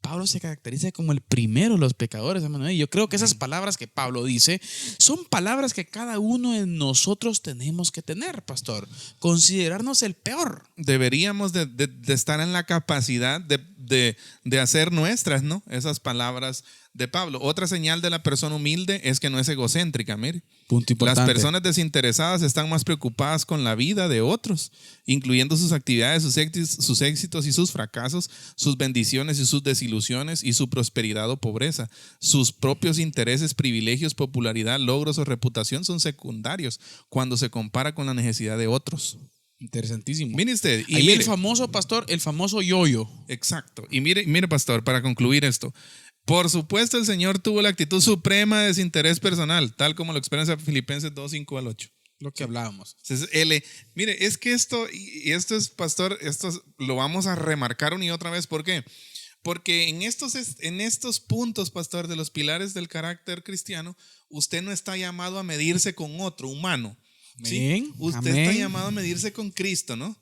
Pablo se caracteriza como el primero de los pecadores, hermano. Y yo creo que esas palabras que Pablo dice son palabras que cada uno de nosotros tenemos que tener, pastor. Considerarnos el peor. Deberíamos de estar en la capacidad de hacer nuestras, ¿no?, esas palabras de Pablo. Otra señal de la persona humilde es que no es egocéntrica, mire. Punto importante. Las personas desinteresadas están más preocupadas con la vida de otros, incluyendo sus actividades, sus éxitos y sus fracasos, sus bendiciones y sus desilusiones y su prosperidad o pobreza. Sus propios intereses, privilegios, popularidad, logros o reputación son secundarios cuando se compara con la necesidad de otros. Interesantísimo. Mire usted. Y ahí mire, el famoso, pastor, el famoso yo-yo. Exacto. Y mire, pastor, para concluir esto. Por supuesto, el Señor tuvo la actitud suprema de desinterés personal, tal como lo expresa Filipenses 2, 5 al 8. Lo que hablábamos. Entonces, mire, es que esto es, pastor, esto lo vamos a remarcar una y otra vez. ¿Por qué? Porque en estos puntos, pastor, de los pilares del carácter cristiano, usted no está llamado a medirse con otro humano. ¿Sí? Usted está llamado a medirse con Cristo, ¿no?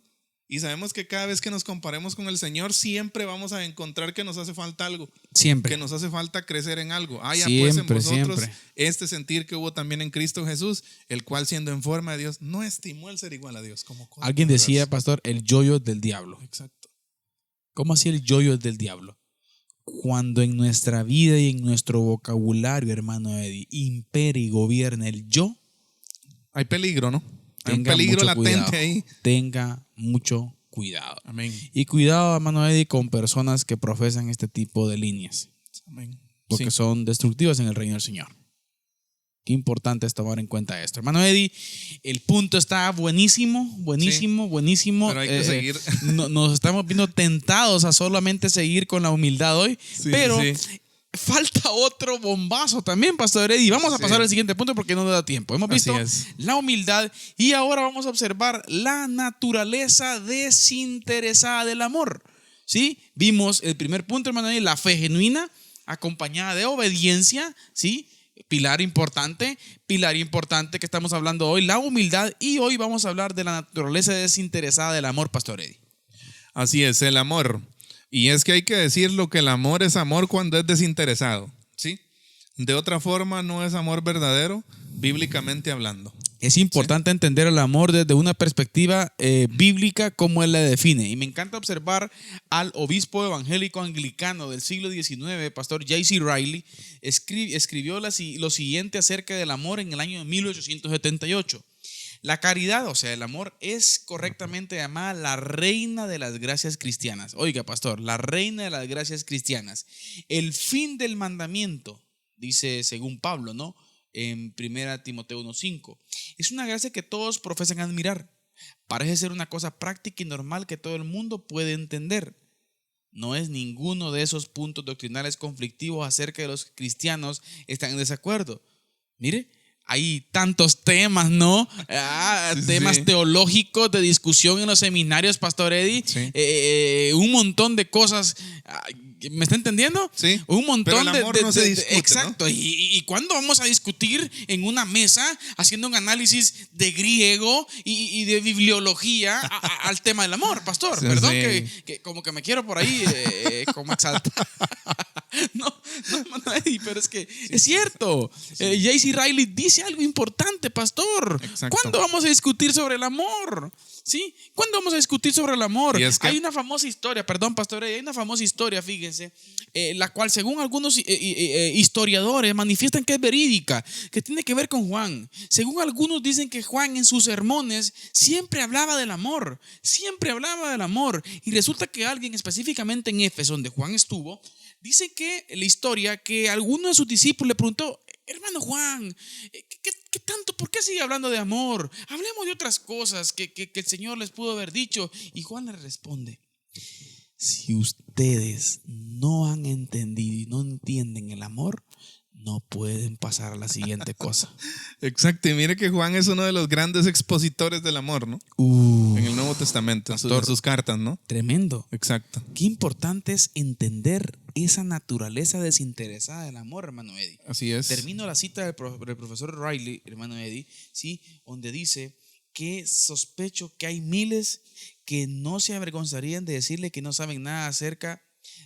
Y sabemos que cada vez que nos comparemos con el Señor, siempre vamos a encontrar que nos hace falta algo. Siempre. Que nos hace falta crecer en algo. Siempre, pues en vosotros siempre. este sentir que hubo también en Cristo Jesús, el cual, siendo en forma de Dios, no estimó el ser igual a Dios. Alguien decía, pastor, el yo-yo del diablo. Exacto. ¿Cómo así el yo-yo del diablo? Cuando en nuestra vida y en nuestro vocabulario, hermano Eddie, impera y gobierna el yo, hay peligro, ¿no? Hay un tenga peligro mucho latente cuidado. ahí. Tenga mucho cuidado. Amén. Y cuidado, hermano Eddie, con personas que profesan este tipo de líneas. Amén. Porque Sí. son destructivas en el reino del Señor. Qué importante es tomar en cuenta esto. Hermano Eddie, el punto está buenísimo. Pero hay que seguir. Nos estamos viendo tentados a solamente seguir con la humildad hoy. Sí, pero sí. falta otro bombazo también, Pastor Eddie. Vamos a pasar al siguiente punto porque no nos da tiempo. Hemos visto Así es. la humildad y ahora vamos a observar la naturaleza desinteresada del amor. ¿Sí? Vimos el primer punto, hermano Eddie, la fe genuina acompañada de obediencia, ¿sí? Pilar importante que estamos hablando hoy, la humildad, y hoy vamos a hablar de la naturaleza desinteresada del amor, Pastor Eddie. Así es, el amor. Y es que hay que decirlo, que el amor es amor cuando es desinteresado, ¿sí? De otra forma no es amor verdadero, bíblicamente hablando. Es importante entender el amor desde una perspectiva bíblica, como él la define. Y me encanta observar al obispo evangélico anglicano del siglo XIX, Pastor J.C. Riley, escribió lo siguiente acerca del amor en el año 1878. La caridad, o sea, el amor, es correctamente llamada la reina de las gracias cristianas. Oiga, pastor, la reina de las gracias cristianas. El fin del mandamiento, dice según Pablo, ¿no? En 1 Timoteo 1:5. Es una gracia que todos profesan admirar. Parece ser una cosa práctica y normal que todo el mundo puede entender. No es ninguno de esos puntos doctrinales conflictivos acerca de los cristianos están en desacuerdo. Mire, hay tantos temas, ¿no? Temas teológicos de discusión en los seminarios, Pastor Eddie. Sí. Un montón de cosas. ¿Me está entendiendo? Sí. Un montón pero el amor no se discute, exacto. ¿no? ¿Y cuándo vamos a discutir en una mesa haciendo un análisis de griego y de bibliología al tema del amor, pastor? Sí, Perdón, sí. que como que me quiero por ahí como exaltar. No, Eddie, pero es que es cierto. J.C. Riley dice algo importante, pastor. Exacto. ¿Cuándo vamos a discutir sobre el amor? ¿Sí? ¿Cuándo vamos a discutir sobre el amor? Y es que hay una famosa historia, perdón, pastor, hay una famosa historia, fíjense, la cual según algunos historiadores manifiestan que es verídica, que tiene que ver con Juan. Según algunos dicen que Juan en sus sermones siempre hablaba del amor, y resulta que alguien específicamente en Éfeso, donde Juan estuvo, dice que la historia que alguno de sus discípulos le preguntó: hermano Juan, ¿qué tanto? ¿Por qué sigue hablando de amor? Hablemos de otras cosas que el Señor les pudo haber dicho. Y Juan le responde: si ustedes no han entendido y no entienden el amor, no pueden pasar a la siguiente cosa. Exacto, y mire que Juan es uno de los grandes expositores del amor, ¿no? En el Nuevo Testamento, en sus cartas, ¿no? Tremendo. Exacto. Qué importante es entender esa naturaleza desinteresada del amor, hermano Eddie. Así es. Termino la cita del profesor Riley, hermano Eddie, ¿sí? Donde dice que sospecho que hay miles que no se avergonzarían de decirle que no saben nada acerca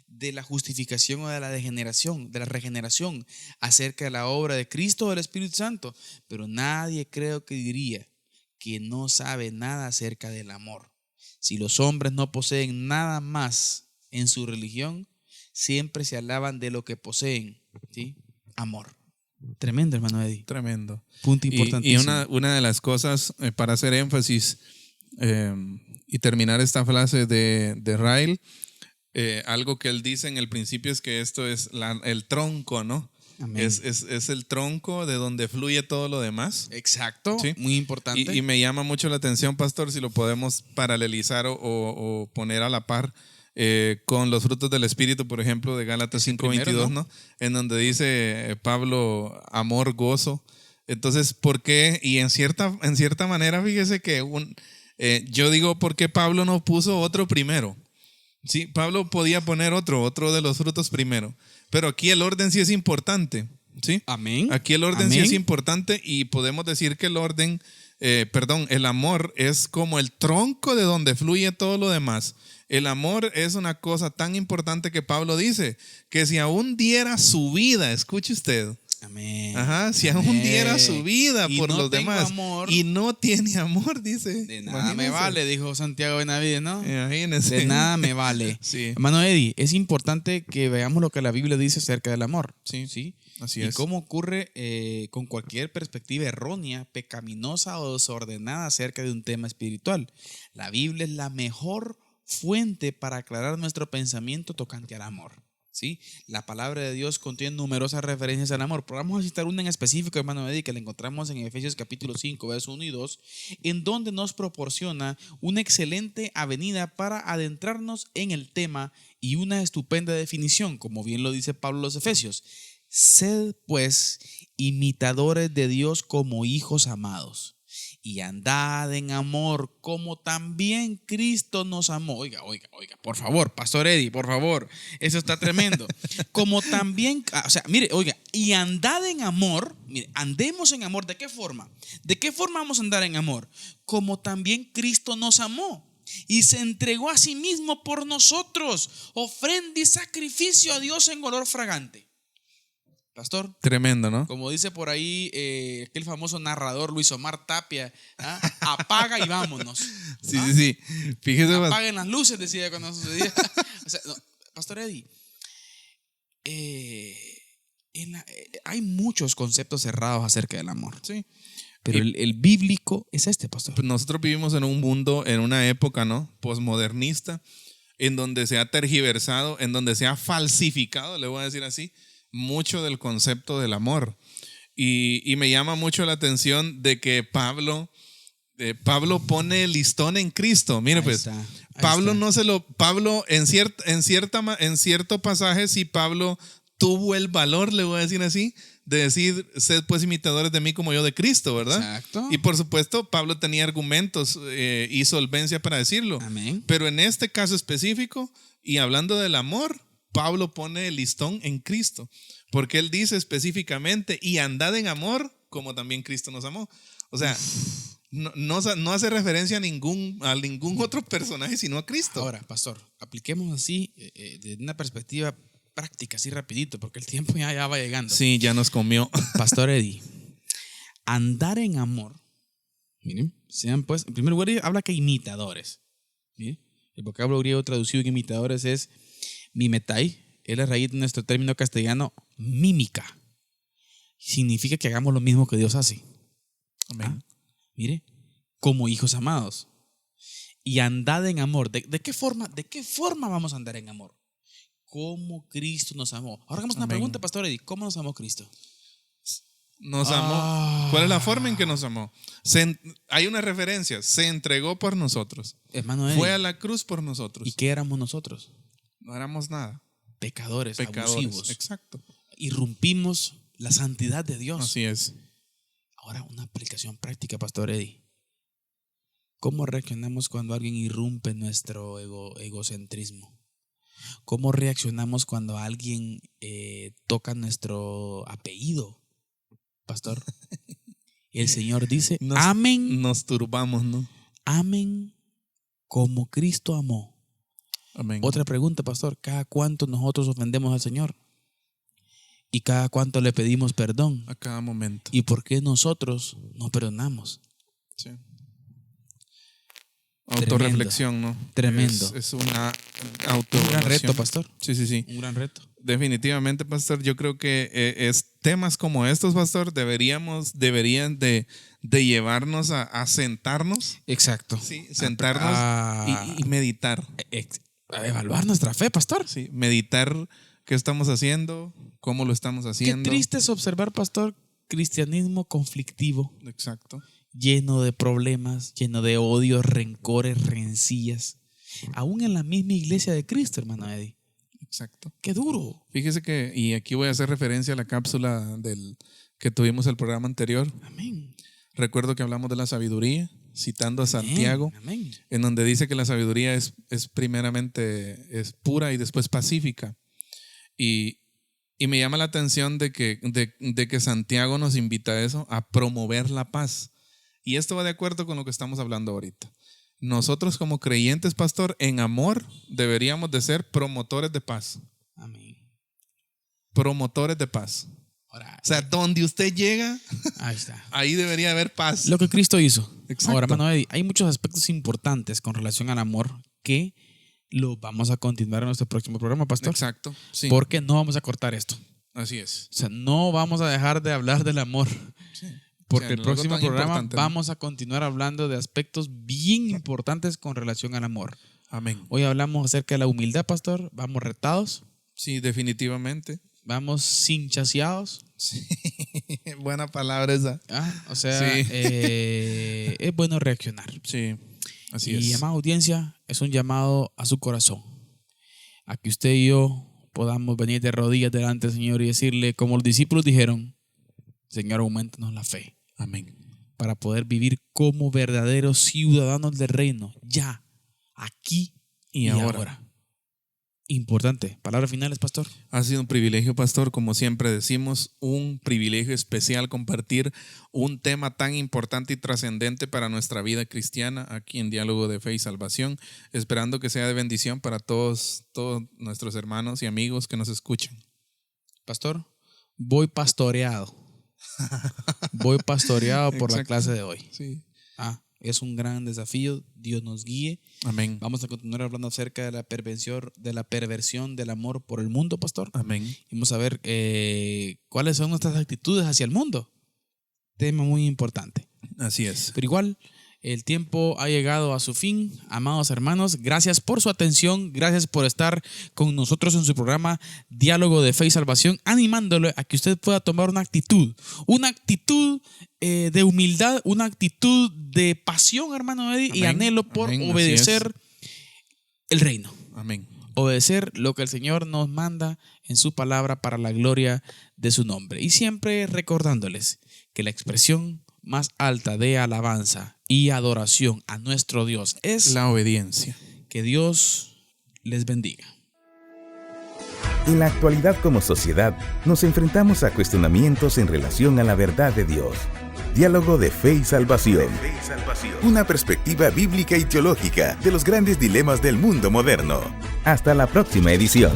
de la justificación o de la degeneración, de la regeneración, acerca de la obra de Cristo o del Espíritu Santo, pero nadie creo que diría que no sabe nada acerca del amor. Si los hombres no poseen nada más en su religión, siempre se alaban de lo que poseen, ¿sí? Amor. Tremendo, hermano Eddie. Tremendo. Punto importantísimo. Y una de las cosas, para hacer énfasis y terminar esta frase de Riley, algo que él dice en el principio es que esto es el tronco, ¿no? Amén. Es el tronco de donde fluye todo lo demás. Exacto, ¿Sí? muy importante. Y me llama mucho la atención, pastor, si lo podemos paralelizar o poner a la par con los frutos del Espíritu, por ejemplo, de Gálatas 5:22, ¿no? En donde dice Pablo, amor, gozo. Entonces, ¿por qué? Y en cierta manera, fíjese que yo digo, ¿por qué Pablo no puso otro primero? Sí, Pablo podía poner otro de los frutos primero, pero aquí el orden sí es importante, ¿sí? Amén. Aquí el orden Amén. sí es importante y podemos decir que el amor es como el tronco de donde fluye todo lo demás. El amor es una cosa tan importante que Pablo dice que si aún diera su vida, escuche usted. Amén. Ajá, si Amén. aún diera su vida Y por no los tengo demás amor, y no tiene amor, dice. de nada Imagínese. me vale, dijo Santiago Benavides, ¿no? Imagínese. De nada me vale. Sí. Hermano Eddie, es importante que veamos lo que la Biblia dice acerca del amor. Sí. Así Y es. cómo ocurre con cualquier perspectiva errónea, pecaminosa o desordenada acerca de un tema espiritual. La Biblia es la mejor fuente para aclarar nuestro pensamiento tocante al amor. ¿Sí? La palabra de Dios contiene numerosas referencias al amor, pero vamos a citar una en específico, hermano Eddie, que la encontramos en Efesios capítulo 5, versos 1 y 2, en donde nos proporciona una excelente avenida para adentrarnos en el tema y una estupenda definición, como bien lo dice Pablo a los Efesios. Sed pues imitadores de Dios como hijos amados, y andad en amor como también Cristo nos amó. Oiga, por favor, Pastor Eddie, por favor, eso está tremendo. Como también, o sea, mire, oiga, y andad en amor, mire, andemos en amor. ¿De qué forma? ¿De qué forma vamos a andar en amor? Como también Cristo nos amó y se entregó a sí mismo por nosotros, ofrenda y sacrificio a Dios en olor fragante. Pastor, Tremendo, ¿no? como dice por ahí aquel famoso narrador Luis Omar Tapia, apaga y vámonos. Sí. Fíjese, Apaguen las luces, decía cuando sucedía. O sea, no, Pastor Eddie, hay muchos conceptos cerrados acerca del amor. sí. Pero el bíblico es este, pastor. Nosotros vivimos en un mundo, en una época, ¿no?, posmodernista, en donde se ha tergiversado, en donde se ha falsificado, le voy a decir así, mucho del concepto del amor. Y me llama mucho la atención de que Pablo pone el listón en Cristo. Mire, Ahí pues, está, ahí Pablo está. Pablo en cierto pasaje, sí, Pablo tuvo el valor, le voy a decir así, de decir: sed pues imitadores de mí como yo de Cristo, ¿verdad? Exacto. Y por supuesto, Pablo tenía argumentos y solvencia para decirlo. Amén. Pero en este caso específico, y hablando del amor, Pablo pone el listón en Cristo, porque él dice específicamente: y andad en amor como también Cristo nos amó. O sea, no hace referencia a ningún otro personaje sino a Cristo. Ahora, pastor, apliquemos así desde una perspectiva práctica, así rapidito, porque el tiempo ya va llegando. Sí, ya nos comió. Pastor Eddie, andar en amor, miren, sean pues, en primer lugar habla que imitadores. ¿Sí? El vocablo griego traducido en imitadores es mimetai, es la raíz de nuestro término castellano mímica. Significa que hagamos lo mismo que Dios hace. Amén. Mire, como hijos amados. Y andad en amor. ¿De qué forma vamos a andar en amor? Como Cristo nos amó. Ahora hagamos una Amén. pregunta, pastor Eddie. ¿Cómo nos amó Cristo? Nos amó. ¿Cuál es la forma en que nos amó? Hay una referencia: se entregó por nosotros, Hermano Eddie, fue a la cruz por nosotros. ¿y qué éramos nosotros? No éramos nada. Pecadores, Pecadores. abusivos. Exacto. Irrumpimos la santidad de Dios. Así es. Ahora una aplicación práctica, pastor Eddie. ¿Cómo reaccionamos cuando alguien irrumpe nuestro egocentrismo? ¿Cómo reaccionamos cuando alguien toca nuestro apellido, pastor? El Señor dice: amen, Nos turbamos, ¿no? amen como Cristo amó. Amén. Otra pregunta, pastor: ¿cada cuánto nosotros ofendemos al Señor? ¿Y cada cuánto le pedimos perdón? A cada momento. ¿Y por qué nosotros no perdonamos? Sí. Autorreflexión, ¿no? Tremendo. Es una Un autorreflexión. gran reto, pastor. Sí. Un gran reto. Definitivamente, pastor, yo creo que temas como estos, pastor, deberían de llevarnos a sentarnos. Exacto. Sí, sentarnos y meditar. A evaluar nuestra fe, pastor. Sí, meditar qué estamos haciendo, cómo lo estamos Qué haciendo. triste es observar, pastor, cristianismo conflictivo, Exacto. lleno de problemas, lleno de odios, rencores, rencillas. Aún en la misma iglesia de Cristo, hermano Eddie. Exacto. ¡Qué duro! Fíjese que, y aquí voy a hacer referencia a la cápsula que tuvimos el programa anterior. Amén. Recuerdo que hablamos de la sabiduría, citando a Santiago, Amén. en donde dice que la sabiduría es primeramente es pura y después pacífica. Y me llama la atención de que Santiago nos invita a eso, a promover la paz. Y esto va de acuerdo con lo que estamos hablando ahorita. Nosotros como creyentes, pastor, en amor deberíamos de ser promotores de paz. Amén. Promotores de paz. Ahora, O sea, donde usted llega, ahí está. ahí debería haber paz. Lo que Cristo hizo. Exacto. Ahora, hermano Eddie, hay muchos aspectos importantes con relación al amor que lo vamos a continuar en nuestro próximo programa, pastor. Exacto. Sí. Porque no vamos a cortar esto. Así es. O sea, no vamos a dejar de hablar del amor. Sí. Porque O sea, el no es algo próximo tan programa importante, ¿no? vamos a continuar hablando de aspectos bien importantes con relación al amor. Amén. Hoy hablamos acerca de la humildad, pastor. Vamos retados, Sí, definitivamente. vamos hinchaseados. Sí. Buena palabra esa. O sea, Sí. es bueno reaccionar. Sí, así Y, es. amada audiencia, es un llamado a su corazón. A que usted y yo podamos venir de rodillas delante del Señor y decirle, como los discípulos dijeron: Señor, aumentanos la fe. Amén. Para poder vivir como verdaderos ciudadanos del reino, ya, aquí y ahora. Importante. Palabras finales, pastor. Ha sido un privilegio, pastor, como siempre decimos, un privilegio especial compartir un tema tan importante y trascendente para nuestra vida cristiana aquí en Diálogo de Fe y Salvación, esperando que sea de bendición para todos nuestros hermanos y amigos que nos escuchan. Pastor, voy pastoreado. Voy pastoreado por la Exacto. clase de hoy. Sí. Es un gran desafío. Dios nos guíe. Amén. Vamos a continuar hablando acerca de la perversión del amor por el mundo, pastor. Amén. Y vamos a ver cuáles son nuestras actitudes hacia el mundo. Tema muy importante. Así es. Pero igual, el tiempo ha llegado a su fin. Amados hermanos, gracias por su atención, gracias por estar con nosotros en su programa Diálogo de Fe y Salvación, animándole a que usted pueda tomar una actitud de humildad, una actitud de pasión, hermano Eddie, y anhelo por obedecer el reino. Amén. Obedecer lo que el Señor nos manda en su palabra para la gloria de su nombre. Y siempre recordándoles que la expresión más alta de alabanza y adoración a nuestro Dios es la obediencia. Que Dios les bendiga. En la actualidad, como sociedad, nos enfrentamos a cuestionamientos en relación a la verdad de Dios. Diálogo de Fe y Salvación. Una perspectiva bíblica y teológica de los grandes dilemas del mundo moderno. Hasta la próxima edición.